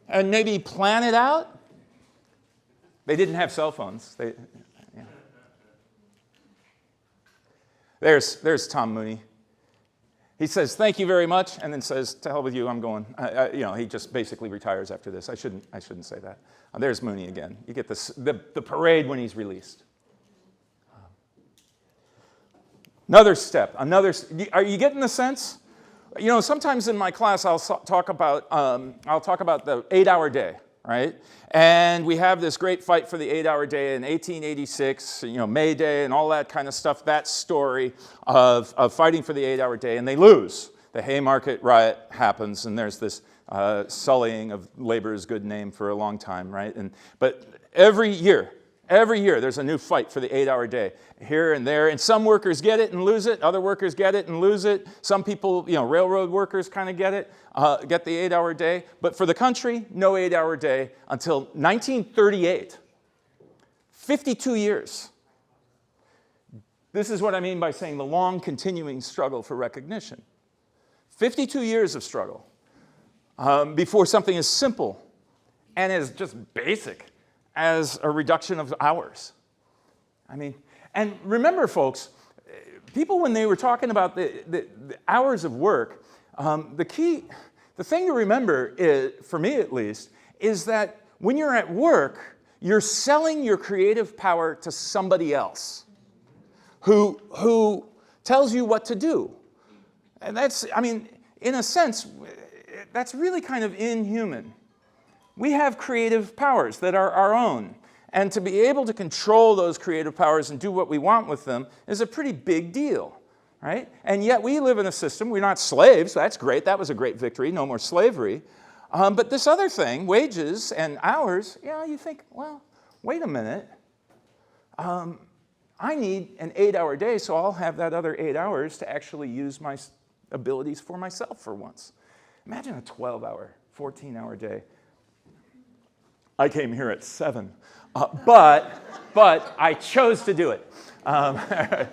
and maybe plan it out? They didn't have cell phones. Yeah. There's Tom Mooney. He says, thank you very much, and then says, to hell with you, I'm going. You know, he just basically retires after this. I shouldn't say that. There's Mooney again. You get the parade when he's released. Another step. Are you getting the sense? You know, sometimes in my class I'll talk about the 8-hour day, right? And we have this great fight for the 8-hour day in 1886, you know, May Day and all that kind of stuff, that story of fighting for the 8-hour day, and they lose. The Haymarket riot happens, and there's this sullying of labor's good name for a long time, right? But every year, there's a new fight for the 8-hour day, here and there. And some workers get it and lose it. Other workers get it and lose it. Some people, you know, railroad workers kind of get it, get the 8-hour day. But for the country, no 8-hour day until 1938. 52 years. This is what I mean by saying the long continuing struggle for recognition. 52 years of struggle before something as simple and as just basic as a reduction of hours. I mean, and remember, folks, people when they were talking about the hours of work, the thing to remember, for me at least, is that when you're at work, you're selling your creative power to somebody else who tells you what to do. And that's, I mean, in a sense, that's really kind of inhuman. We have creative powers that are our own. And to be able to control those creative powers and do what we want with them is a pretty big deal, right? And yet we live in a system, we're not slaves, so that's great, that was a great victory, no more slavery. But this other thing, wages and hours, you think, well, wait a minute. I need an 8-hour day, so I'll have that other 8 hours to actually use my abilities for myself for once. Imagine a 12-hour, 14-hour day. I came here at 7, but I chose to do it. At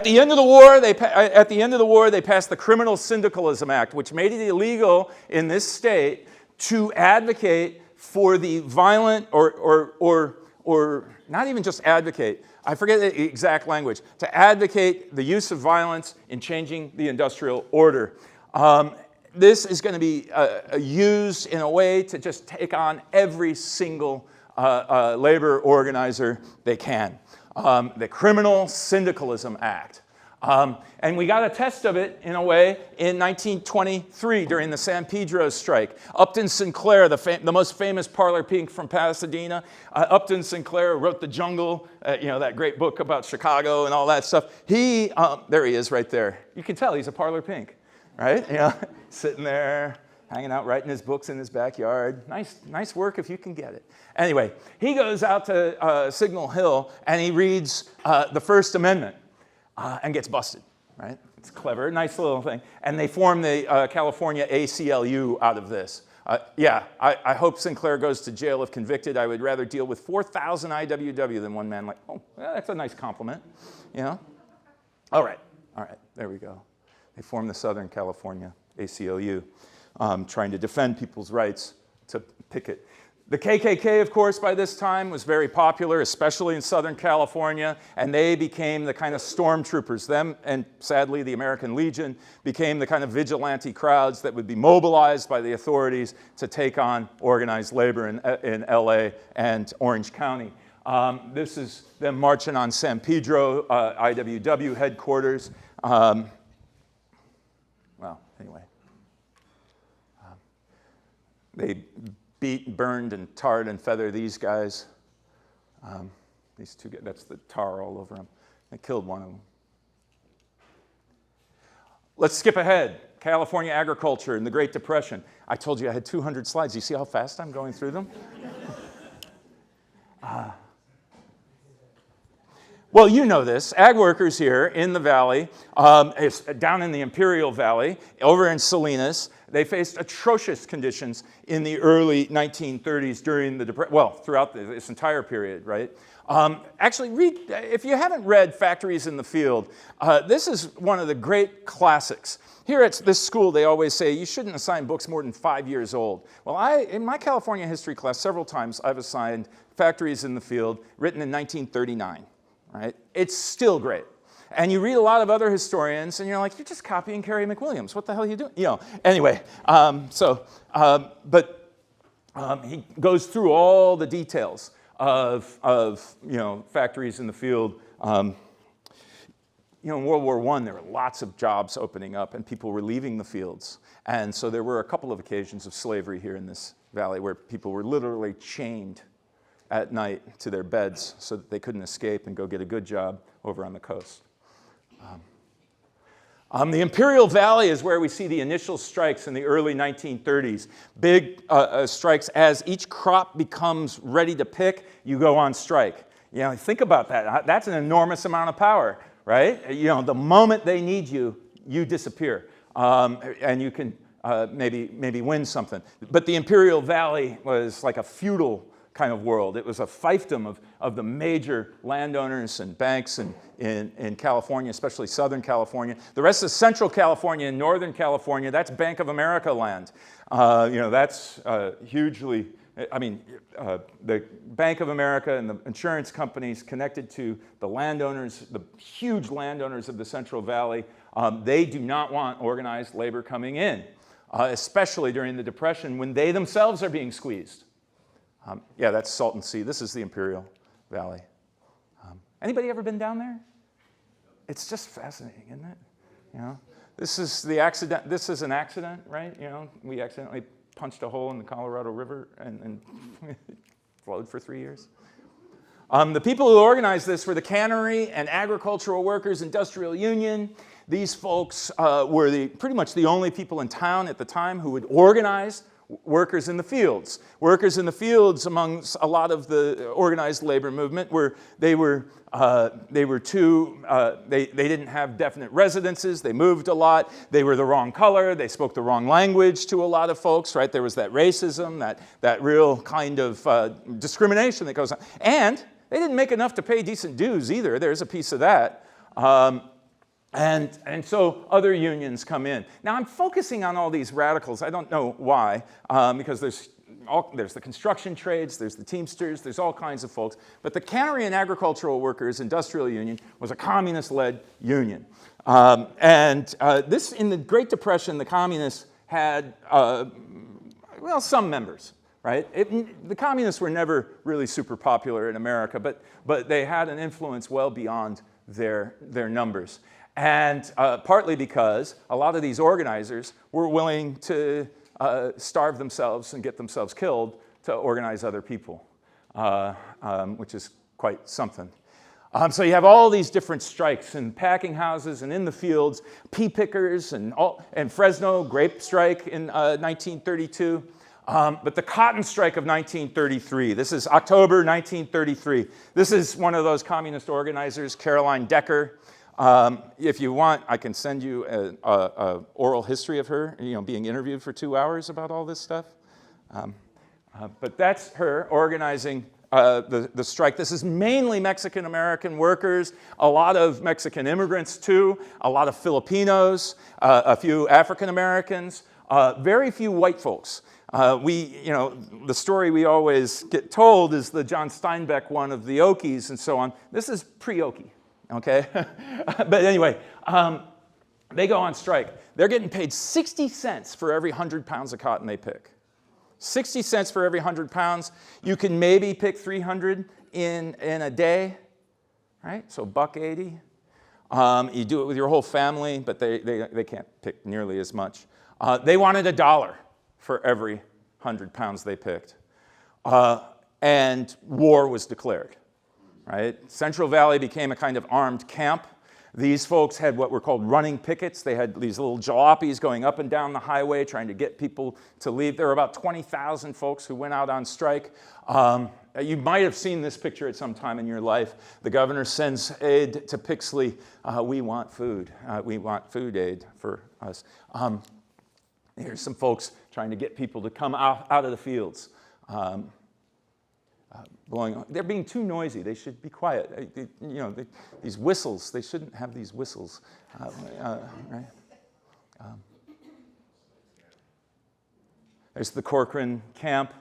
the end of the war, they passed the Criminal Syndicalism Act, which made it illegal in this state to advocate for the violent or not even just advocate. I forget the exact language. To advocate the use of violence in changing the industrial order. This is going to be used in a way to just take on every single labor organizer they can. the Criminal Syndicalism Act. And we got a test of it, in a way, in 1923 during the San Pedro strike. Upton Sinclair, the most famous parlor pink from Pasadena, Upton Sinclair wrote The Jungle, that great book about Chicago and all that stuff. There he is right there. You can tell he's a parlor pink, right? Sitting there, hanging out, writing his books in his backyard. Nice work if you can get it. Anyway, he goes out to Signal Hill and he reads the First Amendment. And gets busted, right? It's clever, nice little thing. And they form the California ACLU out of this. I hope Sinclair goes to jail if convicted. I would rather deal with 4,000 IWW than one man. Like, oh, well, that's a nice compliment, All right, there we go. They form the Southern California ACLU, trying to defend people's rights to picket. The KKK, of course, by this time was very popular, especially in Southern California, and they became the kind of stormtroopers. Them, and sadly, the American Legion, became the kind of vigilante crowds that would be mobilized by the authorities to take on organized labor in LA and Orange County. This is them marching on San Pedro, IWW headquarters. They beat, burned, and tarred and feathered these guys. These two guys, that's the tar all over them. They killed one of them. Let's skip ahead. California agriculture and the Great Depression. I told you I had 200 slides. You see how fast I'm going through them? Well, you know this. Ag workers here in the valley, down in the Imperial Valley, over in Salinas, they faced atrocious conditions in the early 1930s during the Depression, well, throughout this entire period, right? Actually, if you haven't read Factories in the Field, this is one of the great classics. Here at this school, they always say you shouldn't assign books more than 5 years old. Well, in my California history class, several times I've assigned Factories in the Field, written in 1939, right? It's still great. And you read a lot of other historians, and you're like, you're just copying Carey McWilliams. What the hell are you doing? Anyway, he goes through all the details of Factories in the Field. In World War I, there were lots of jobs opening up, and people were leaving the fields. And so there were a couple of occasions of slavery here in this valley where people were literally chained at night to their beds so that they couldn't escape and go get a good job over on the coast. The Imperial Valley is where we see the initial strikes in the early 1930s. Big strikes. As each crop becomes ready to pick, you go on strike. Think about that. That's an enormous amount of power, right? The moment they need you, you disappear. And you can maybe win something. But the Imperial Valley was like a feudal kind of world. It was a fiefdom of the major landowners and banks in California, especially Southern California. The rest of Central California and Northern California, that's Bank of America land. That's hugely, the Bank of America and the insurance companies connected to the landowners, the huge landowners of the Central Valley, they do not want organized labor coming in, especially during the Depression when they themselves are being squeezed. That's Salton Sea. This is the Imperial Valley. Anybody ever been down there? It's just fascinating, isn't it? This is the accident. This is an accident, right? We accidentally punched a hole in the Colorado River and flowed for 3 years. The people who organized this were the Cannery and Agricultural Workers Industrial Union. These folks were pretty much the only people in town at the time who would organize workers in the fields. Workers in the fields, amongst a lot of the organized labor movement, they didn't have definite residences. They moved a lot. They were the wrong color. They spoke the wrong language to a lot of folks, right? There was that racism, that real kind of discrimination that goes on. And they didn't make enough to pay decent dues either. There's a piece of that. And so other unions come in. Now I'm focusing on all these radicals. I don't know why, because there's the construction trades, there's the Teamsters, there's all kinds of folks. But the Cannery and Agricultural Workers Industrial Union was a communist-led union. This, in the Great Depression, the communists had, some members, right? The communists were never really super popular in America, but they had an influence well beyond their numbers. And partly because a lot of these organizers were willing to starve themselves and get themselves killed to organize other people, which is quite something. So you have all these different strikes in packing houses and in the fields, pea pickers and Fresno grape strike in 1932. But the cotton strike of 1933, this is October 1933. This is one of those communist organizers, Caroline Decker. If you want, I can send you an oral history of her, being interviewed for 2 hours about all this stuff. But that's her organizing the strike. This is mainly Mexican-American workers, a lot of Mexican immigrants too, a lot of Filipinos, a few African-Americans, very few white folks. The story we always get told is the John Steinbeck one of the Okies and so on. This is pre-Okie, okay? But anyway, they go on strike. They're getting paid 60 cents for every 100 pounds of cotton they pick. 60 cents for every 100 pounds. You can maybe pick 300 in a day, right? So $1.80. You do it with your whole family, but they can't pick nearly as much. They wanted $1 for every 100 pounds they picked. And war was declared, right? Central Valley became a kind of armed camp. These folks had what were called running pickets. They had these little jalopies going up and down the highway trying to get people to leave. There were about 20,000 folks who went out on strike. You might have seen this picture at some time in your life. The governor sends aid to Pixley. We want food. We want food aid for us. Here's some folks trying to get people to come out of the fields. Blowing on. They're being too noisy. They should be quiet. These whistles, they shouldn't have these whistles. Right? There's the Corcoran camp.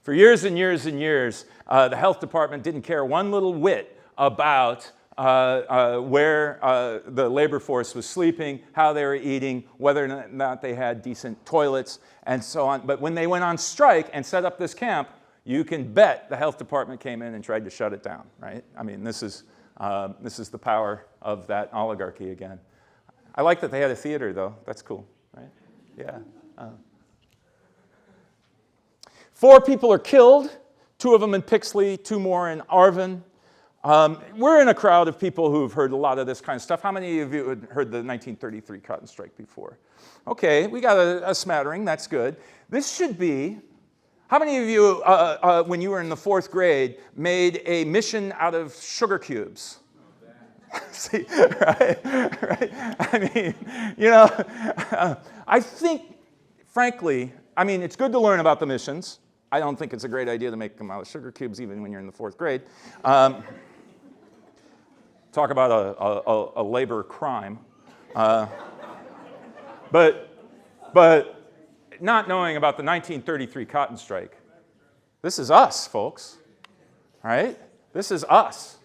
For years and years and years, the health department didn't care one little whit about where the labor force was sleeping, how they were eating, whether or not they had decent toilets, and so on. But when they went on strike and set up this camp, you can bet the health department came in and tried to shut it down, right? I mean, this is the power of that oligarchy again. I like that they had a theater, though. That's cool, right? Yeah. 4 people are killed, 2 of them in Pixley, 2 more in Arvin. We're in a crowd of people who've heard a lot of this kind of stuff. How many of you had heard the 1933 cotton strike before? Okay, we got a smattering. That's good. This should be... How many of you, when you were in the 4th grade, made a mission out of sugar cubes? See, right? I mean, I think, frankly, it's good to learn about the missions. I don't think it's a great idea to make them out of sugar cubes, even when you're in the 4th grade. Talk about a labor crime. But not knowing about the 1933 cotton strike. This is us, folks, right? This is us.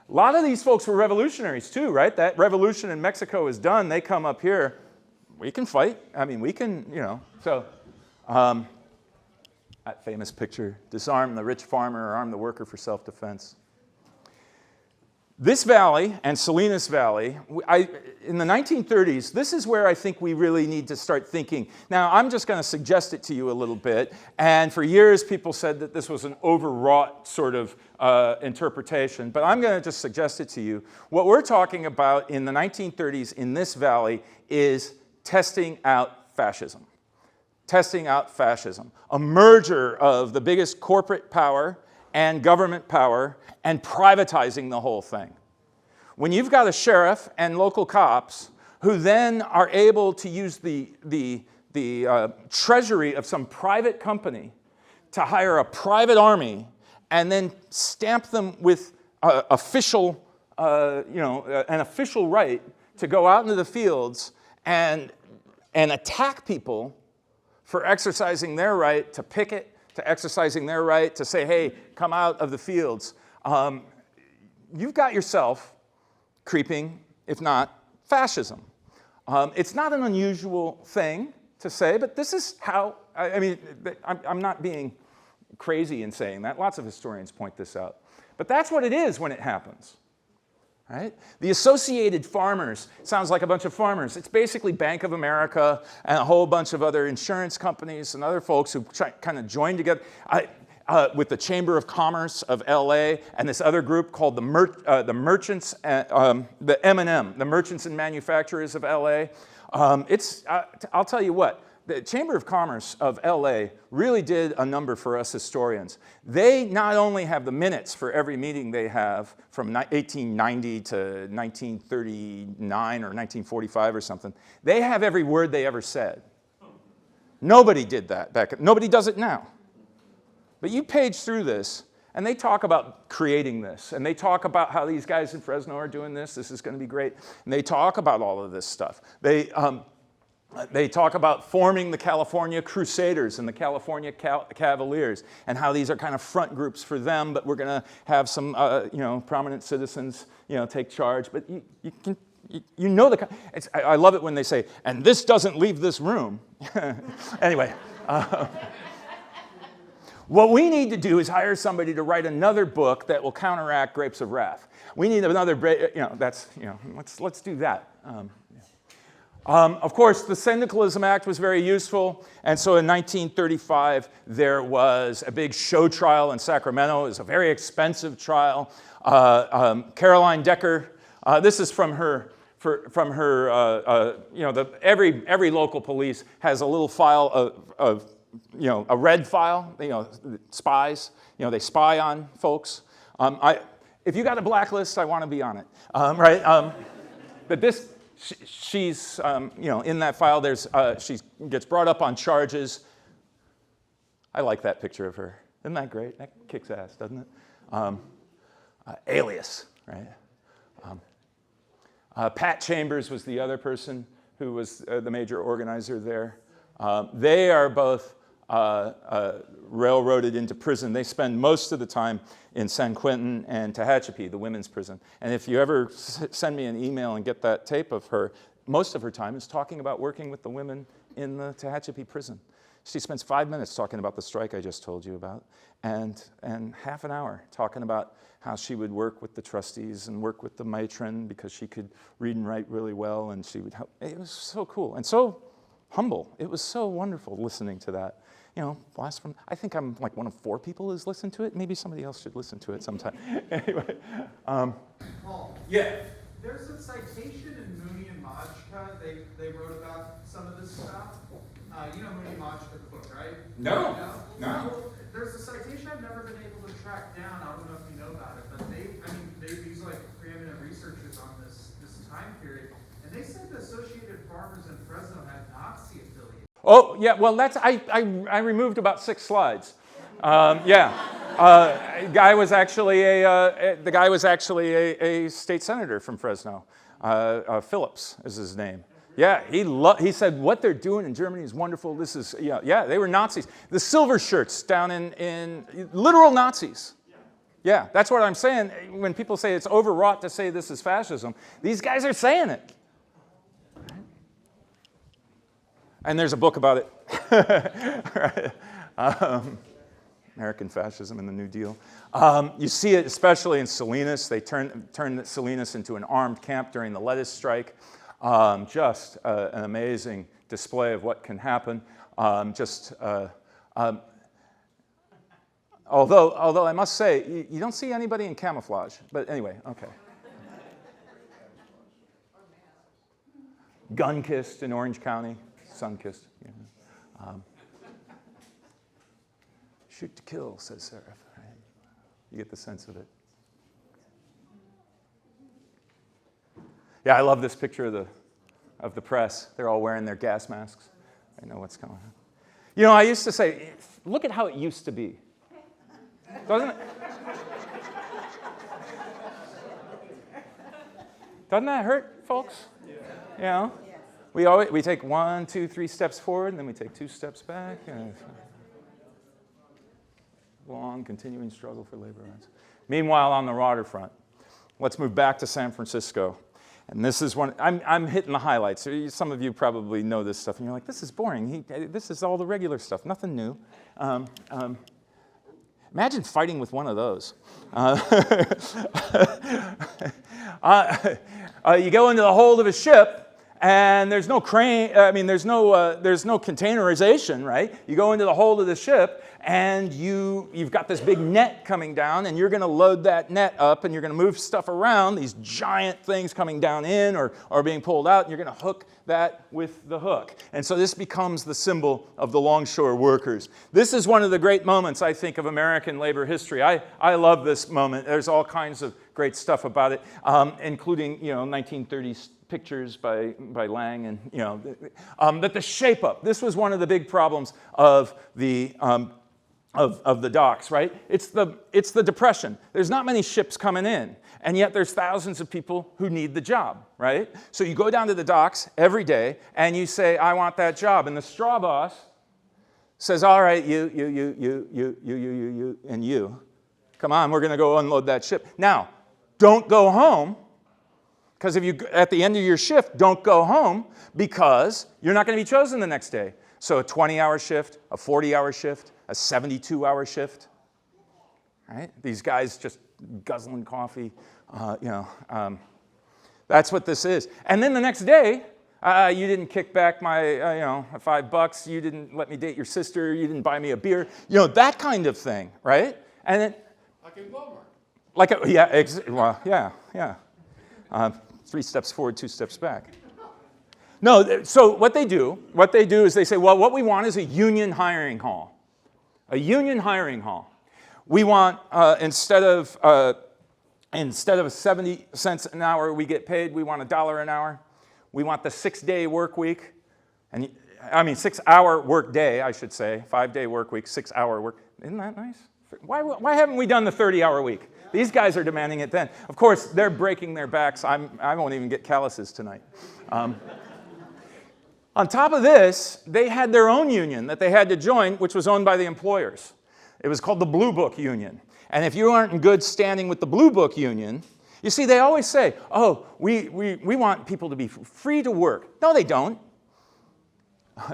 A lot of these folks were revolutionaries too, right? That revolution in Mexico is done. They come up here. We can fight. We can, So that famous picture, disarm the rich farmer or arm the worker for self-defense. This valley and Salinas Valley, in the 1930s, this is where I think we really need to start thinking. Now, I'm just going to suggest it to you a little bit. And for years, people said that this was an overwrought sort of interpretation. But I'm going to just suggest it to you. What we're talking about in the 1930s in this valley is testing out fascism. Testing out fascism. A merger of the biggest corporate power and government power and privatizing the whole thing. When you've got a sheriff and local cops who then are able to use the treasury of some private company to hire a private army and then stamp them with an official right to go out into the fields and attack people for exercising their right to picket, to exercising their right to say, hey, come out of the fields. You've got yourself creeping, if not fascism. It's not an unusual thing to say, but this is how, I mean, I'm not being crazy in saying that. Lots of historians point this out. But that's what it is when it happens. Right? The Associated Farmers sounds like a bunch of farmers. It's basically Bank of America and a whole bunch of other insurance companies and other folks who kind of joined together with the Chamber of Commerce of LA and this other group called the Merchants, the M&M, the Merchants and Manufacturers of LA. I'll tell you what, the Chamber of Commerce of LA really did a number for us historians. They not only have the minutes for every meeting they have from 1890 to 1939 or 1945 or something, they have every word they ever said. Nobody did that back then. Nobody does it now. But you page through this, and they talk about creating this, and they talk about how these guys in Fresno are doing this. This is going to be great. And they talk about all of this stuff. They talk about forming the California Crusaders and the California Cavaliers and how these are kind of front groups for them, but we're going to have some prominent citizens take charge. But you know I love it when they say, and this doesn't leave this room. Anyway. What we need to do is hire somebody to write another book that will counteract Grapes of Wrath. We need another, let's do that. Of course, the Syndicalism Act was very useful, and so in 1935, there was a big show trial in Sacramento. It was a very expensive trial. Caroline Decker, this is from her, every local police has a little file of a red file, spies, they spy on folks. If you got a blacklist, I want to be on it, right? But this, she's, in that file, she gets brought up on charges. I like that picture of her. Isn't that great? That kicks ass, doesn't it? Alias, right? Pat Chambers was the other person who was the major organizer there. They are both railroaded into prison. They spend most of the time in San Quentin and Tehachapi, the women's prison. And if you ever send me an email and get that tape of her, most of her time is talking about working with the women in the Tehachapi prison. She spends 5 minutes talking about the strike I just told you about, and half an hour talking about how she would work with the trustees and work with the matron because she could read and write really well, and she would help. It was so cool and so humble. It was so wonderful listening to that. Blast from, I think I'm like one of 4 people who's listened to it. Maybe somebody else should listen to it sometime. Anyway. Paul. Yeah. There's a citation in Mooney and Majka. They wrote about some of this stuff. You know Mooney and Majka, the book, right? No. Well, there's a citation I've never been able to track down. I don't know if you know about it, but these like preeminent researchers on this time period, and they said the Associated Farmers in Fresno had Nazi affiliates. Oh, yeah, well, I removed about 6 slides. The guy was actually a state senator from Fresno. Phillips is his name. Yeah, he said, what they're doing in Germany is wonderful. This is, they were Nazis. The silver shirts down in literal Nazis. Yeah, that's what I'm saying. When people say it's overwrought to say this is fascism, these guys are saying it. And there's a book about it. Right. American Fascism and the New Deal. You see it especially in Salinas. They turned Salinas into an armed camp during the lettuce strike. Just an amazing display of what can happen. Although I must say, you don't see anybody in camouflage. But anyway, okay. Gun-kissed in Orange County. Sun-kissed. Shoot to kill, says Seraph. Right? You get the sense of it. Yeah, I love this picture of the press. They're all wearing their gas masks. I know what's going on. I used to say, look at how it used to be. Doesn't it? Doesn't that hurt, folks? Yeah. We take 1, 2, 3 steps forward, and then we take 2 steps back. Long, continuing struggle for labor rights. Meanwhile, on the waterfront, let's move back to San Francisco. And this is one, I'm hitting the highlights. Some of you probably know this stuff, and you're like, this is boring. This is all the regular stuff, nothing new. Imagine fighting with one of those. You go into the hold of a ship, and there's no crane, there's no containerization, right? You go into the hold of the ship, and you've got this big net coming down, and you're going to load that net up, and you're going to move stuff around, these giant things coming down in or being pulled out, and you're going to hook that with the hook. And so this becomes the symbol of the longshore workers. This is one of the great moments, I think, of American labor history. I love this moment. There's all kinds of great stuff about it, including 1930s pictures by Lang, and that the shape up. This was one of the big problems of the docks, right? It's the Depression. There's not many ships coming in, and yet there's thousands of people who need the job, right? So you go down to the docks every day, and you say, I want that job. And the straw boss says, all right, you, and you. Come on, we're going to go unload that ship. Now, don't go home, because if you, at the end of your shift, don't go home, because you're not going to be chosen the next day. So a 20-hour shift, a 40-hour shift, a 72-hour shift, right? These guys just guzzling coffee, that's what this is. And then the next day, you didn't kick back my, $5. You didn't let me date your sister. You didn't buy me a beer. That kind of thing, right? And then, like in Walmart. Yeah. 3 steps forward, 2 steps back. No, so what they do is they say, well, what we want is a union hiring hall. A union hiring hall. We want, instead of 70 cents an hour we get paid, we want $1 an hour. We want the 6-day work week, 6-hour work day, I should say, 5-day work week, 6-hour work. Isn't that nice? Why haven't we done the 30-hour week? These guys are demanding it then. Of course, they're breaking their backs. I won't even get calluses tonight. On top of this, they had their own union that they had to join, which was owned by the employers. It was called the Blue Book Union. And if you aren't in good standing with the Blue Book Union, you see, they always say, oh, we want people to be free to work. No, they don't.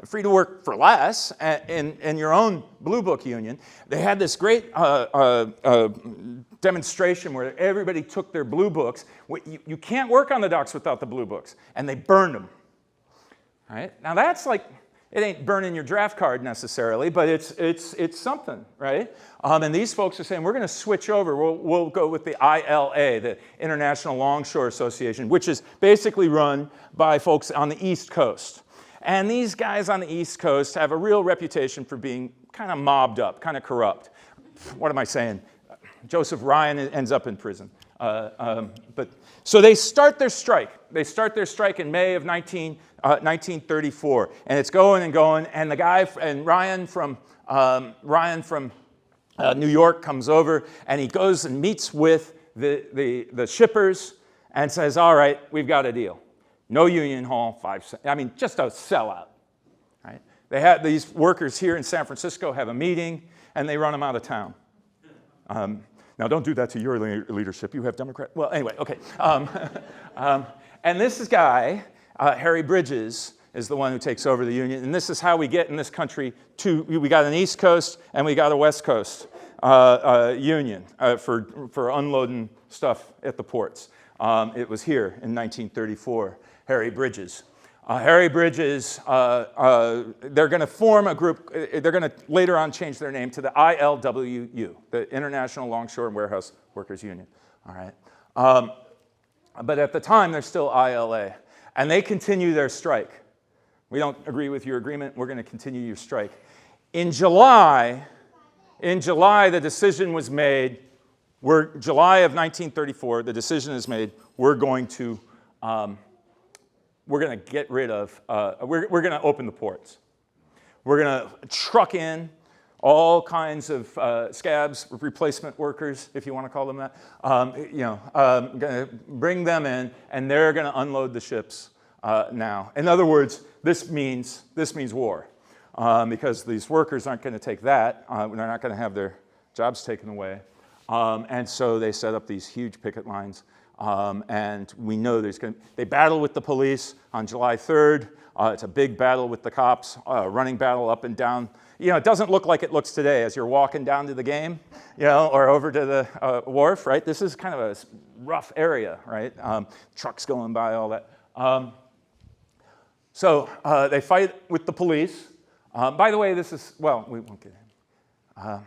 Free to work for less in your own Blue Book Union. They had this great demonstration where everybody took their blue books. You can't work on the docks without the blue books. And they burned them. Right? Now that's like, it ain't burning your draft card necessarily, but it's something, right? And these folks are saying, we're going to switch over. We'll go with the ILA, the International Longshore Association, which is basically run by folks on the East Coast. And these guys on the East Coast have a real reputation for being kind of mobbed up, kind of corrupt. What am I saying? Joseph Ryan ends up in prison. So they start their strike. They start their strike in May of 1934, and it's going and going. And the guy and Ryan from New York comes over, and he goes and meets with the shippers and says, "All right, we've got a deal. No union hall, 5 cents. Just a sellout." Right? They had these workers here in San Francisco have a meeting, and they run them out of town. Now, don't do that to your leadership. You have Democrat. Well, anyway, okay. And this guy, Harry Bridges, is the one who takes over the union. And this is how we get in this country we got an East Coast and we got a West Coast union for unloading stuff at the ports. It was here in 1934, Harry Bridges. Harry Bridges, they're going to form a group. They're going to later on change their name to the ILWU, the International Longshore and Warehouse Workers Union. All right. But at the time, they're still ILA. And they continue their strike. We don't agree with your agreement. We're going to continue your strike. In July, the decision was made. July of 1934, the decision is made. We're going to get rid of, we're going to open the ports. We're going to truck in all kinds of scabs, replacement workers, if you want to call them that. Going to bring them in, and they're going to unload the ships now. In other words, this means war, because these workers aren't going to take that. They're not going to have their jobs taken away. And so they set up these huge picket lines And we know they battle with the police on July 3rd. It's a big battle with the cops, running battle up and down. You know, it doesn't look like it looks today as you're walking down to the game, you know, or over to the wharf, right? This is kind of a rough area, right? Trucks going by, all that. So they fight with the police. By the way, this is, well, we won't get in.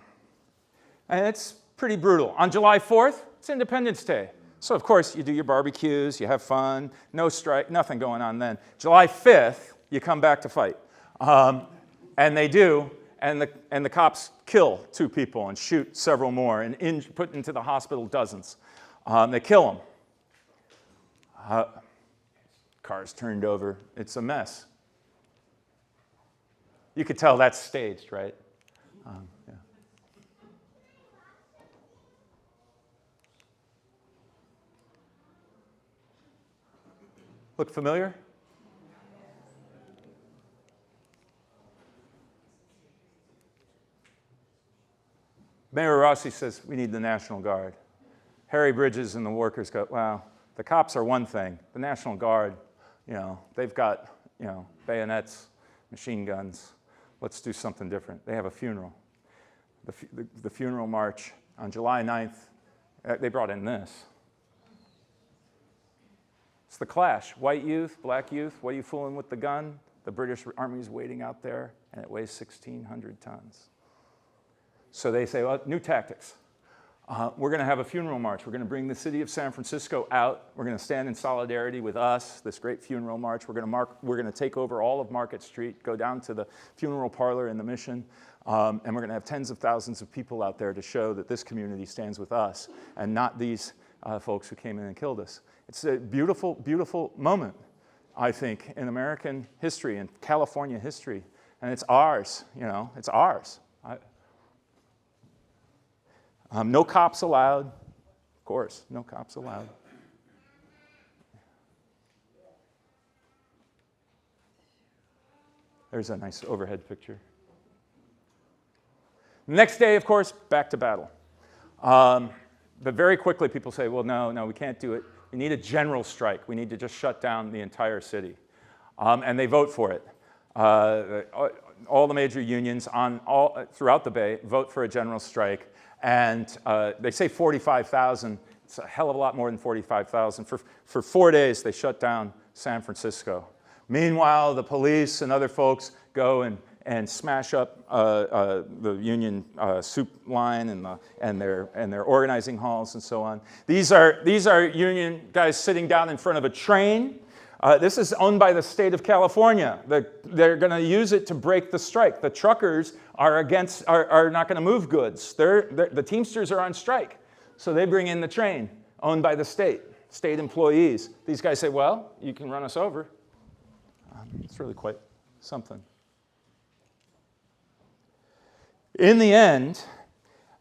And it's pretty brutal. On July 4th, it's Independence Day. So, of course, you do your barbecues, you have fun, no strike, nothing going on then. July 5th, you come back to fight. And they do, and the cops kill 2 people and shoot several more and put into the hospital dozens. They kill them. Cars turned over. It's a mess. You could tell that's staged, right? Yeah. Look familiar? Mayor Rossi says, we need the National Guard. Harry Bridges and the workers go, wow, the cops are one thing. The National Guard, you know, they've got, you know, bayonets, machine guns. Let's do something different. They have a funeral. The funeral march on July 9th, they brought in this. It's the clash. White youth, black youth, what are you fooling with the gun? The British Army's waiting out there, and it weighs 1,600 tons. So they say, well, new tactics. We're going to have a funeral march. We're going to bring the city of San Francisco out. We're going to stand in solidarity with us, this great funeral march. We're going to take over all of Market Street, go down to the funeral parlor in the Mission, and we're going to have tens of thousands of people out there to show that this community stands with us and not these folks who came in and killed us. It's a beautiful, beautiful moment, I think, in American history and California history. And it's ours, you know, it's ours. No cops allowed. Of course, no cops allowed. There's a nice overhead picture. The next day, of course, back to battle. But very quickly, people say, well, no, we can't do it. We need a general strike. We need to just shut down the entire city. And they vote for it. All the major unions throughout the Bay vote for a general strike. And they say 45,000. It's a hell of a lot more than 45,000. For 4 days, they shut down San Francisco. Meanwhile, the police and other folks go and smash up the union soup line and their organizing halls and so on. These are union guys sitting down in front of a train. This is owned by the state of California. They're going to use it to break the strike. The truckers are not going to move goods. The Teamsters are on strike. So they bring in the train owned by the state employees. These guys say, well, you can run us over. It's really quite something. In the end,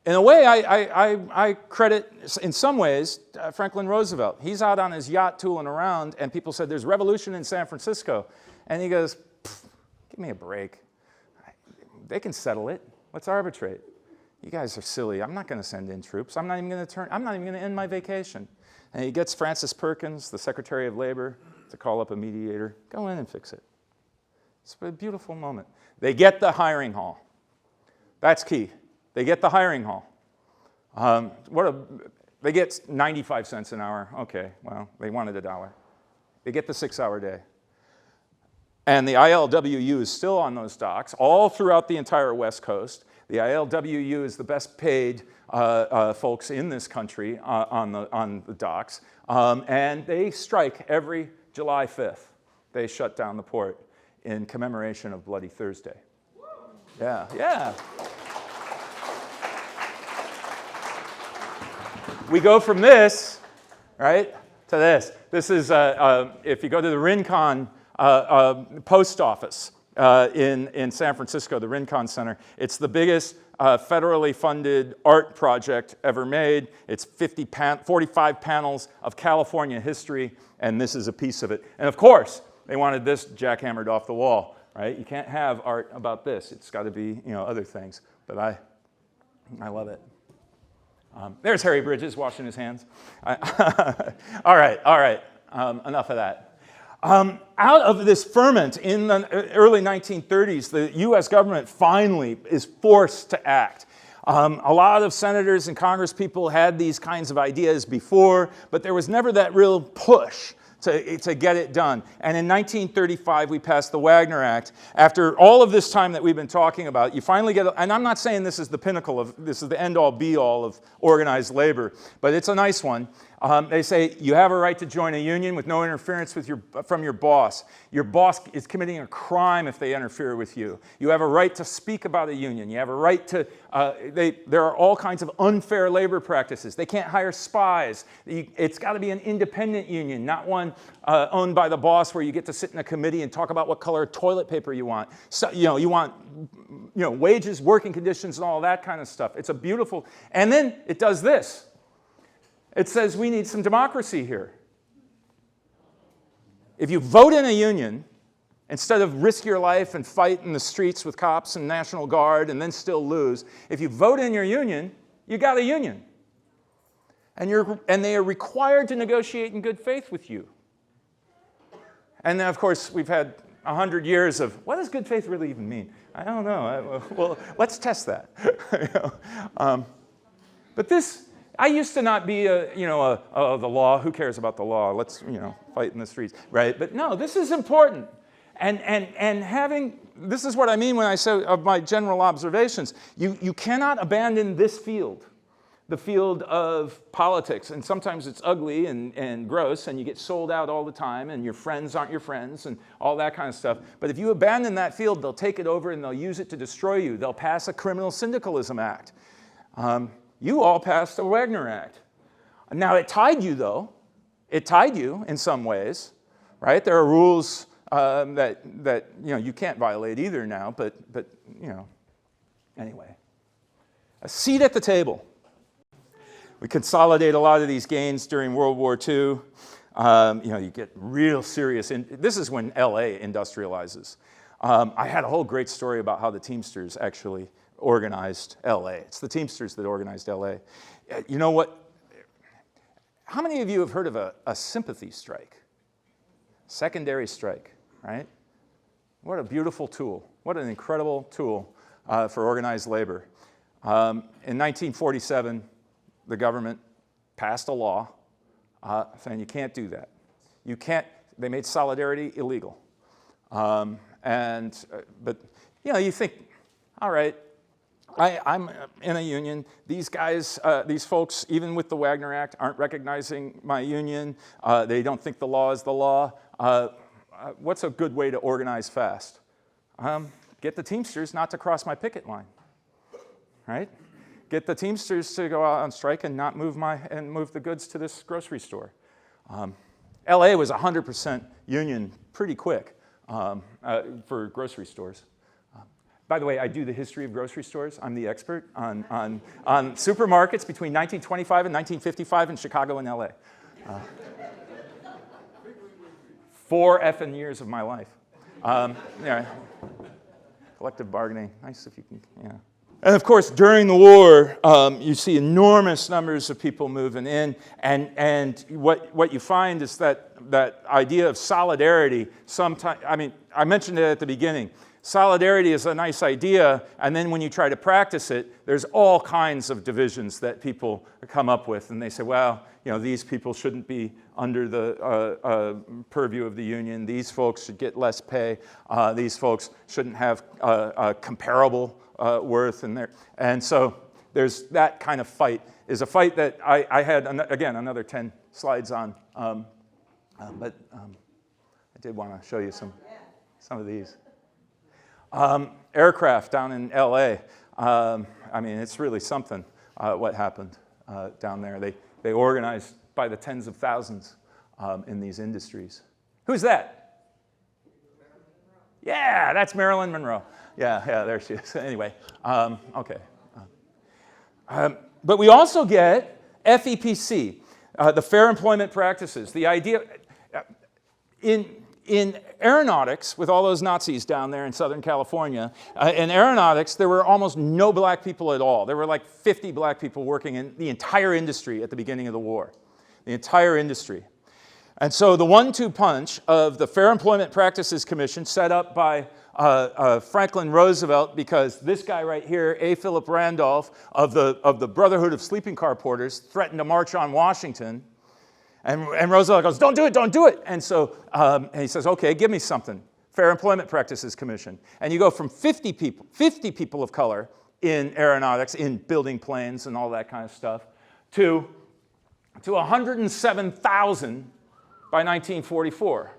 in a way, I credit, in some ways, Franklin Roosevelt. He's out on his yacht tooling around, and people said, there's revolution in San Francisco. And he goes, give me a break. They can settle it. Let's arbitrate. You guys are silly. I'm not going to send in troops. I'm not even going to end my vacation. And he gets Francis Perkins, the Secretary of Labor, to call up a mediator. Go in and fix it. It's a beautiful moment. They get the hiring hall. That's key. They get the hiring hall. They get 95 cents an hour. Okay, well, they wanted $1. They get the 6-hour day. And the ILWU is still on those docks all throughout the entire West Coast. The ILWU is the best paid folks in this country on the docks. And they strike every July 5th. They shut down the port in commemoration of Bloody Thursday. Yeah. We go from this, right, to this. This is, if you go to the Rincon post office in San Francisco, the Rincon Center, it's the biggest federally funded art project ever made. It's 45 panels of California history, and this is a piece of it. And of course, they wanted this jackhammered off the wall, right? You can't have art about this. It's got to be, other things. But I love it. There's Harry Bridges washing his hands. All right, enough of that. Out of this ferment in the early 1930s, the US government finally is forced to act. A lot of senators and Congress people had these kinds of ideas before, but there was never that real push to get it done. And in 1935, we passed the Wagner Act. After all of this time that we've been talking about, you finally get, and I'm not saying this is the pinnacle of, this is the end-all, be-all of organized labor, but it's a nice one. They say you have a right to join a union with no interference from your boss. Your boss is committing a crime if they interfere with you. You have a right to speak about a union. You have a right to, there are all kinds of unfair labor practices. They can't hire spies. It's got to be an independent union, not one owned by the boss where you get to sit in a committee and talk about what color toilet paper you want. So, you want wages, working conditions, and all that kind of stuff. It's a beautiful, and then it does this. It says we need some democracy here. If you vote in a union, instead of risk your life and fight in the streets with cops and National Guard and then still lose, if you vote in your union, you got a union. And they are required to negotiate in good faith with you. And then, of course, we've had 100 years of, what does good faith really even mean? I don't know. Well, let's test that. But this, I used to not be the law, who cares about the law? Let's, fight in the streets, right? But no, this is important. And having, this is what I mean when I say of my general observations. You cannot abandon this field, the field of politics. And sometimes it's ugly and gross, and you get sold out all the time, and your friends aren't your friends, and all that kind of stuff. But if you abandon that field, they'll take it over and they'll use it to destroy you. They'll pass a criminal Syndicalism Act. You all passed the Wagner Act. Now, it tied you, though. It tied you in some ways, right? There are rules that you can't violate either now, but anyway. A seat at the table. We consolidate a lot of these gains during World War II. You get real serious. This is when LA industrializes. I had a whole great story about how the Teamsters actually organized LA. It's the Teamsters that organized LA. You know what? How many of you have heard of a sympathy strike? Secondary strike, right? What a beautiful tool. What an incredible tool for organized labor. In 1947, the government passed a law saying you can't do that. You can't, they made solidarity illegal. But you think, all right, I'm in a union. These guys, these folks, even with the Wagner Act, aren't recognizing my union. They don't think the law is the law. What's a good way to organize fast? Get the Teamsters not to cross my picket line, right? Get the Teamsters to go out on strike and not move the goods to this grocery store. LA was 100% union pretty quick for grocery stores. By the way, I do the history of grocery stores. I'm the expert on supermarkets between 1925 and 1955 in Chicago and LA. 4 effing years of my life. Collective bargaining, nice if you can, And of course, during the war, you see enormous numbers of people moving in, and what you find is that idea of solidarity, sometimes, I mentioned it at the beginning. Solidarity is a nice idea, and then when you try to practice it, there's all kinds of divisions that people come up with, and they say, well, these people shouldn't be under the purview of the union. These folks should get less pay. These folks shouldn't have comparable worth. And so there's that kind of fight. Is a fight that I had, again, another 10 slides on. But I did want to show you some of these. Aircraft down in LA. It's really something what happened down there. They organized by the tens of thousands in these industries. Who's that? Yeah, that's Marilyn Monroe. Yeah, there she is. Anyway, okay. But we also get FEPC, the Fair Employment Practices. The idea, in in aeronautics, with all those Nazis down there in Southern California, in aeronautics, there were almost no black people at all. There were like 50 black people working in the entire industry at the beginning of the war. The entire industry. And so the 1-2 punch of the Fair Employment Practices Commission, set up by Franklin Roosevelt, because this guy right here, A. Philip Randolph, of the Brotherhood of Sleeping Car Porters, threatened to march on Washington. And Roosevelt goes, don't do it, don't do it. And so and he says, okay, give me something. Fair Employment Practices Commission. And you go from 50 people of color in aeronautics, in building planes and all that kind of stuff, to 107,000 by 1944.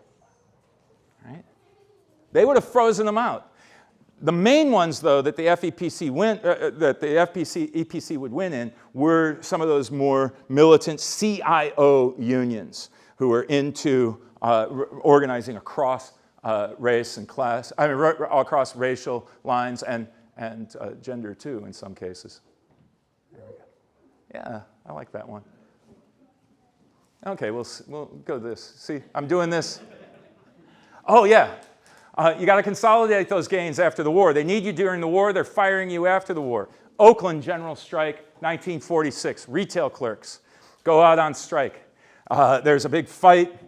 Right? They would have frozen them out. The main ones, though, that the EPC would win in were some of those more militant CIO unions who were into organizing across race and class, across racial lines and gender too in some cases. There we go. Yeah, I like that one. Okay, we'll go to this. See, I'm doing this. Oh, yeah. You got to consolidate those gains after the war. They need you during the war. They're firing you after the war. Oakland General Strike, 1946. Retail clerks go out on strike. There's a big fight.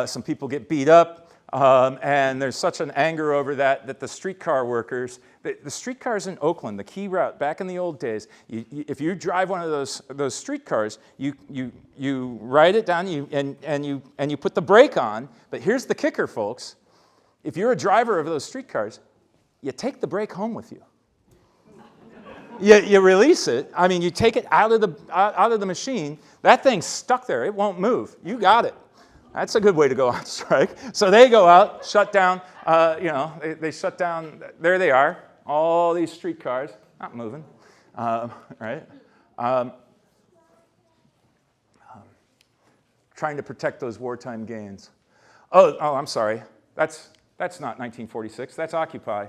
Some people get beat up. And there's such an anger over that the streetcar workers, the streetcars in Oakland, the key route, back in the old days, if you drive one of those streetcars, you write it down and you put the brake on. But here's the kicker, folks. If you're a driver of those streetcars, you take the brake home with you. You release it. I mean, you take it out of the machine. That thing's stuck there. It won't move. You got it. That's a good way to go on strike. So they go out, shut down. They shut down. There they are. All these streetcars not moving, right? Trying to protect those wartime gains. Oh, I'm sorry. That's not 1946. That's Occupy.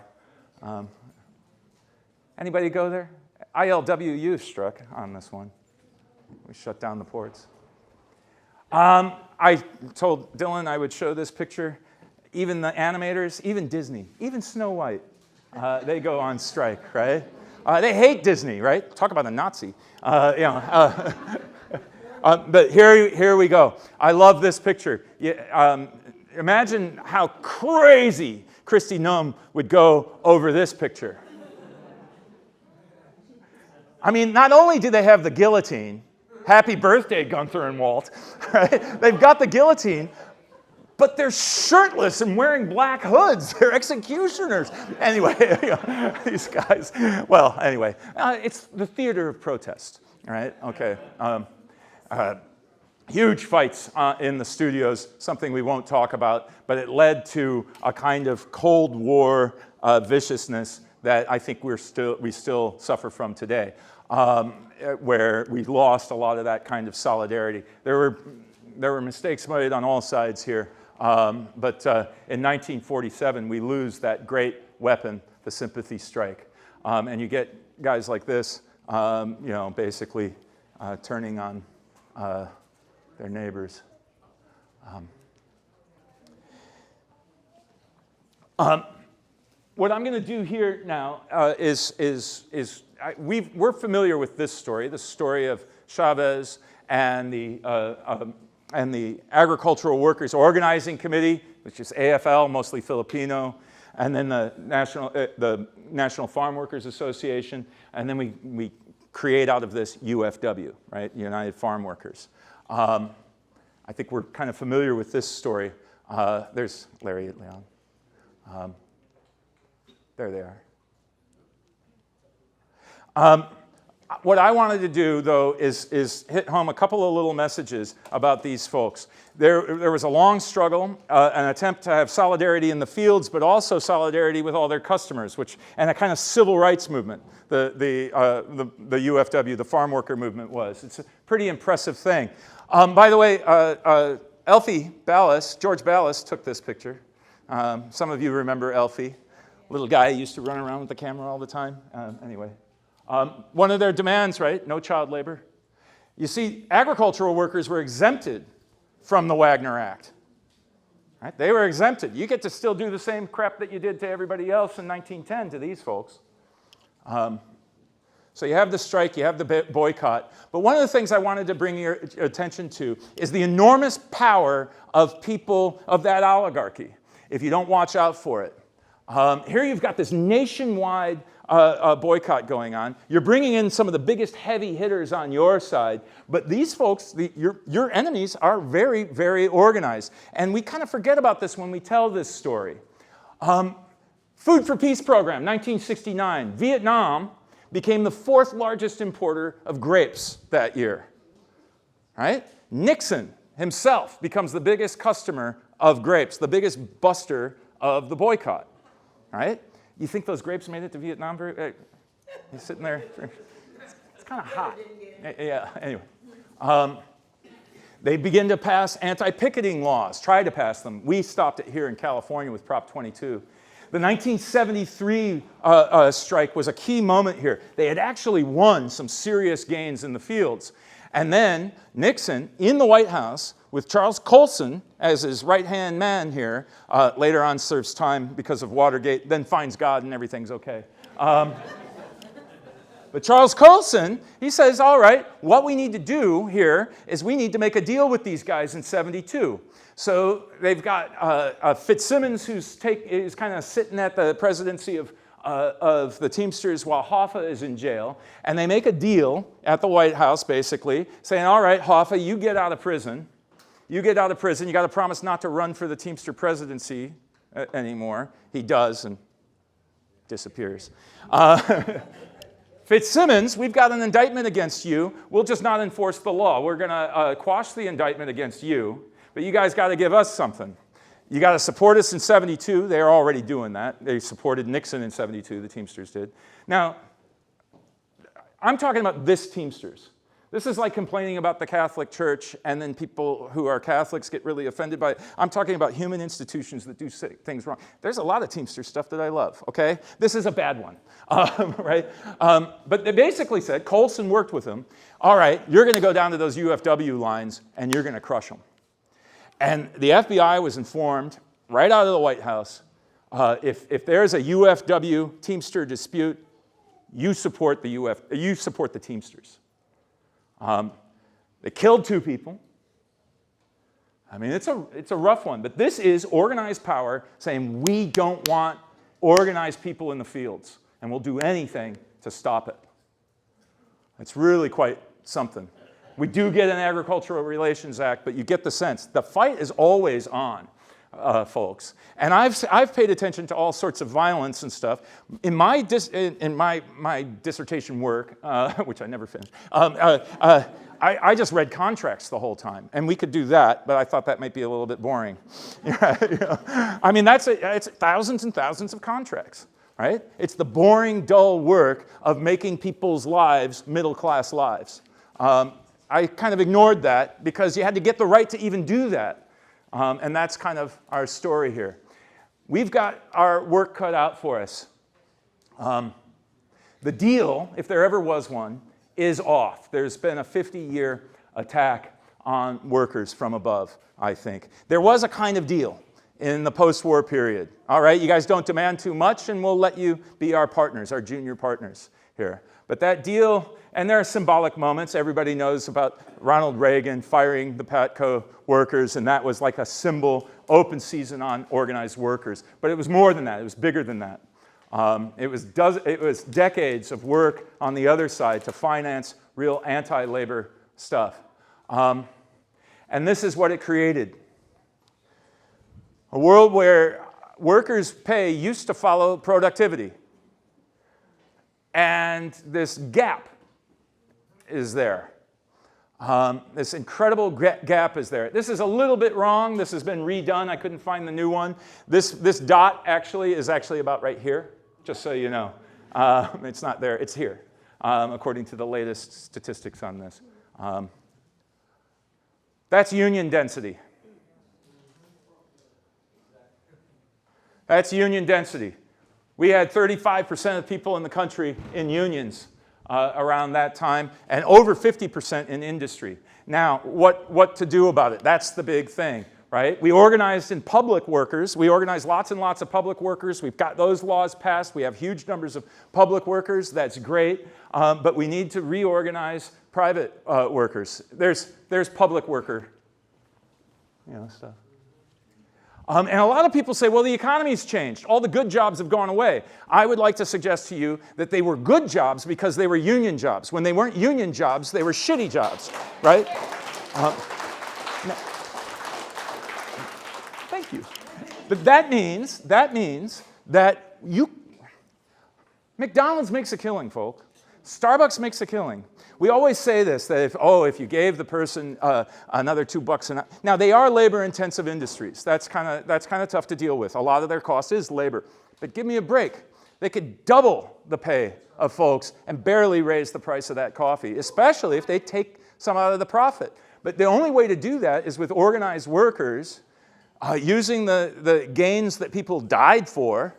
Anybody go there? ILWU struck on this one. We shut down the ports. I told Dylan I would show this picture. Even the animators, even Disney, even Snow White, they go on strike, right? They hate Disney, right? Talk about a Nazi. But here we go. I love this picture. Imagine how crazy Kristi Noem would go over this picture. I mean, not only do they have the guillotine, happy birthday, Gunther and Walt, right? They've got the guillotine, but they're shirtless and wearing black hoods. They're executioners. Anyway, these guys. Well, anyway, it's the theater of protest, right? Okay. Huge fights in the studios, something we won't talk about, but it led to a kind of Cold War viciousness that I think we still suffer from today, where we lost a lot of that kind of solidarity. There were mistakes made on all sides here, but in 1947 we lose that great weapon, the sympathy strike, and you get guys like this, basically turning on their neighbors. What I'm going to do here now we're familiar with this story, the story of Chavez and the Agricultural Workers Organizing Committee, which is AFL, mostly Filipino, and then the National Farm Workers Association, and then we create out of this UFW, right, United Farm Workers. I think we're kind of familiar with this story. There's Larry and Leon. There they are. What I wanted to do, though, is hit home a couple of little messages about these folks. There was a long struggle, an attempt to have solidarity in the fields, but also solidarity with all their customers, and a kind of civil rights movement. The UFW, the farm worker movement, was. It's a pretty impressive thing. By the way, Elfie Ballas, George Ballas, took this picture. Some of you remember Elfie, little guy who used to run around with the camera all the time. Anyway. One of their demands, right, no child labor. You see, agricultural workers were exempted from the Wagner Act. Right? They were exempted. You get to still do the same crap that you did to everybody else in 1910 to these folks. So you have the strike, you have the boycott. But one of the things I wanted to bring your attention to is the enormous power of people of that oligarchy, if you don't watch out for it. Here you've got this nationwide boycott going on. You're bringing in some of the biggest heavy hitters on your side, but these folks, your enemies, are very, very organized. And we kind of forget about this when we tell this story. Food for Peace program, 1969. Vietnam became the 4th largest importer of grapes that year. Right? Nixon himself becomes the biggest customer of grapes, the biggest buster of the boycott. Right? You think those grapes made it to Vietnam? You're sitting there. It's kind of hot. Yeah, anyway. They begin to pass anti-picketing laws, try to pass them. We stopped it here in California with Prop 22. The 1973 strike was a key moment here. They had actually won some serious gains in the fields. And then Nixon, in the White House, with Charles Colson as his right-hand man here, later on serves time because of Watergate, then finds God and everything's okay. But Charles Colson, he says, all right, what we need to do here is we need to make a deal with these guys in 72. So they've got Fitzsimmons, who's kind of sitting at the presidency of the Teamsters while Hoffa is in jail. And they make a deal at the White House, basically, saying, all right, Hoffa, you get out of prison. You get out of prison. You got to promise not to run for the Teamster presidency anymore. He does and disappears. Fitzsimmons, we've got an indictment against you. We'll just not enforce the law. We're going to quash the indictment against you. But you guys got to give us something. You got to support us in 72. They're already doing that. They supported Nixon in 72, the Teamsters did. Now, I'm talking about this Teamsters. This is like complaining about the Catholic Church, and then people who are Catholics get really offended by it. I'm talking about human institutions that do things wrong. There's a lot of Teamster stuff that I love, okay? This is a bad one, right? But they basically said, Colson worked with them, all right, you're going to go down to those UFW lines, and you're going to crush them. And the FBI was informed right out of the White House, if there's a UFW Teamster dispute, you support the Teamsters. They killed 2 people. I mean, it's a rough one, but this is organized power saying we don't want organized people in the fields, and we'll do anything to stop it. It's really quite something. We do get an Agricultural Relations Act, but you get the sense. The fight is always on, folks. And I've paid attention to all sorts of violence and stuff. In my dissertation work, which I never finished, I just read contracts the whole time. And we could do that, but I thought that might be a little bit boring. I mean, it's thousands and thousands of contracts, right? It's the boring, dull work of making people's lives middle-class lives. I kind of ignored that because you had to get the right to even do that. And that's kind of our story here. We've got our work cut out for us. The deal, if there ever was one, is off. There's been a 50-year attack on workers from above, I think. There was a kind of deal in the post-war period. All right, you guys don't demand too much, and we'll let you be our partners, our junior partners here. But that deal, and there are symbolic moments. Everybody knows about Ronald Reagan firing the PATCO workers, and that was like a symbol, open season on organized workers. But it was more than that. It was bigger than that. It was decades of work on the other side to finance real anti-labor stuff. And this is what it created. A world where workers' pay used to follow productivity. And this gap is there. This incredible gap is there. This is a little bit wrong. This has been redone. I couldn't find the new one. This dot is actually about right here, just so you know. It's not there. It's here, according to the latest statistics on this. That's union density. That's union density. We had 35% of people in the country in unions around that time, and over 50% in industry. Now, what to do about it? That's the big thing. right? We organized in public workers. We organized lots and lots of public workers. We've got those laws passed. We have huge numbers of public workers. That's great. But we need to reorganize private workers. There's public worker, stuff. And a lot of people say, well, the economy's changed. All the good jobs have gone away. I would like to suggest to you that they were good jobs because they were union jobs. When they weren't union jobs, they were shitty jobs, right? Thank you. But that means that McDonald's makes a killing, folk. Starbucks makes a killing. We always say this, that if you gave the person another $2 an hour. Now, they are labor-intensive industries. That's kind of tough to deal with. A lot of their cost is labor. But give me a break. They could double the pay of folks and barely raise the price of that coffee, especially if they take some out of the profit. But the only way to do that is with organized workers using the gains that people died for.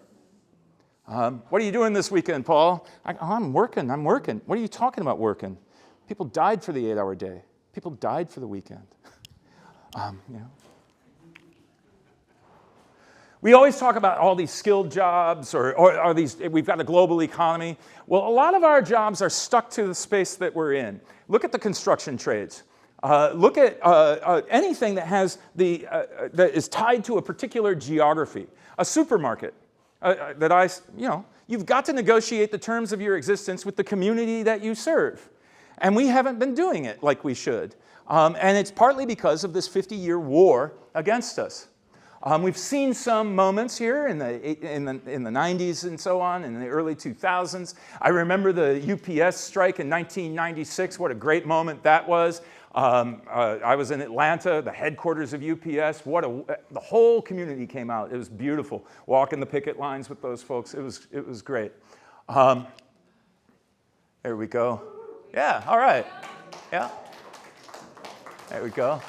What are you doing this weekend, Paul? I'm working. What are you talking about working? People died for the 8-hour day. People died for the weekend. We always talk about all these skilled jobs or these, we've got a global economy. Well, a lot of our jobs are stuck to the space that we're in. Look at the construction trades. Look at anything that has that is tied to a particular geography. A supermarket. You've got to negotiate the terms of your existence with the community that you serve. And we haven't been doing it like we should. And it's partly because of this 50-year war against us. We've seen some moments here in the 90s and so on, in the early 2000s. I remember the UPS strike in 1996. What a great moment that was. I was in Atlanta, the headquarters of UPS. The whole community came out. It was beautiful. Walking the picket lines with those folks. It was great. There we go. Yeah, all right. Yeah. There we go.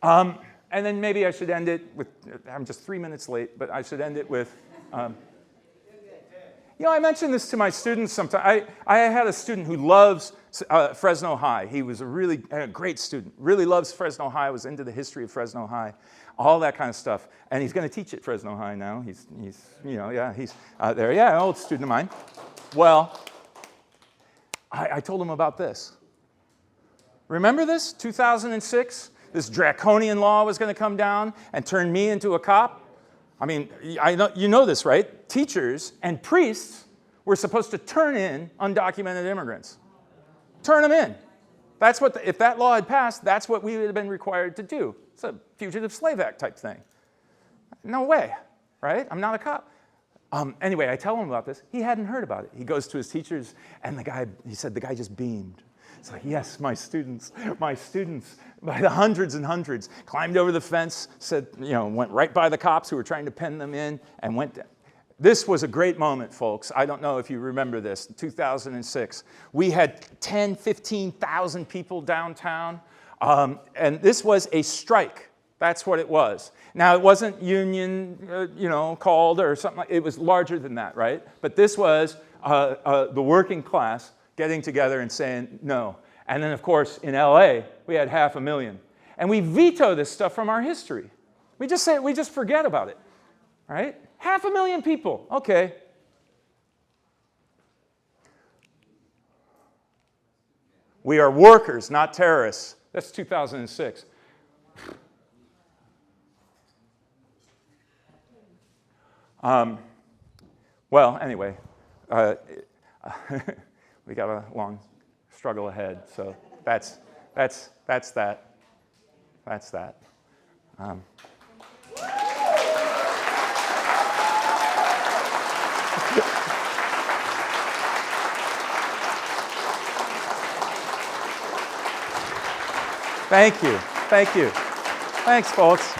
And then maybe I should end it with, I'm just 3 minutes late, but I should end it with, I mentioned this to my students sometimes. I had a student who loves Fresno High. He was a great student, really loves Fresno High, was into the history of Fresno High, all that kind of stuff. And he's going to teach at Fresno High now. He's there. Yeah, an old student of mine. Well, I told him about this. Remember this, 2006? This draconian law was going to come down and turn me into a cop. I mean, you know this, right? Teachers and priests were supposed to turn in undocumented immigrants. Turn them in. That's what, if that law had passed, that's what we would have been required to do. It's a Fugitive Slave Act type thing. No way, right? I'm not a cop. Anyway, I tell him about this. He hadn't heard about it. He goes to his teachers, and he said the guy just beamed. It's like, yes, my students, by the hundreds and hundreds, climbed over the fence, went right by the cops who were trying to pen them in, and went. This was a great moment, folks. I don't know if you remember this, 2006. We had 10, 15,000 people downtown, and this was a strike. That's what it was. Now, it wasn't union, called or something. It was larger than that, right? But this was the working class getting together and saying no. And then, of course, in LA, we had 500,000. And we veto this stuff from our history. We just forget about it, right? 500,000 people, okay. We are workers, not terrorists. That's 2006. Well, anyway, we got a long struggle ahead, so that's that. That's that. Thank you. Thanks, folks.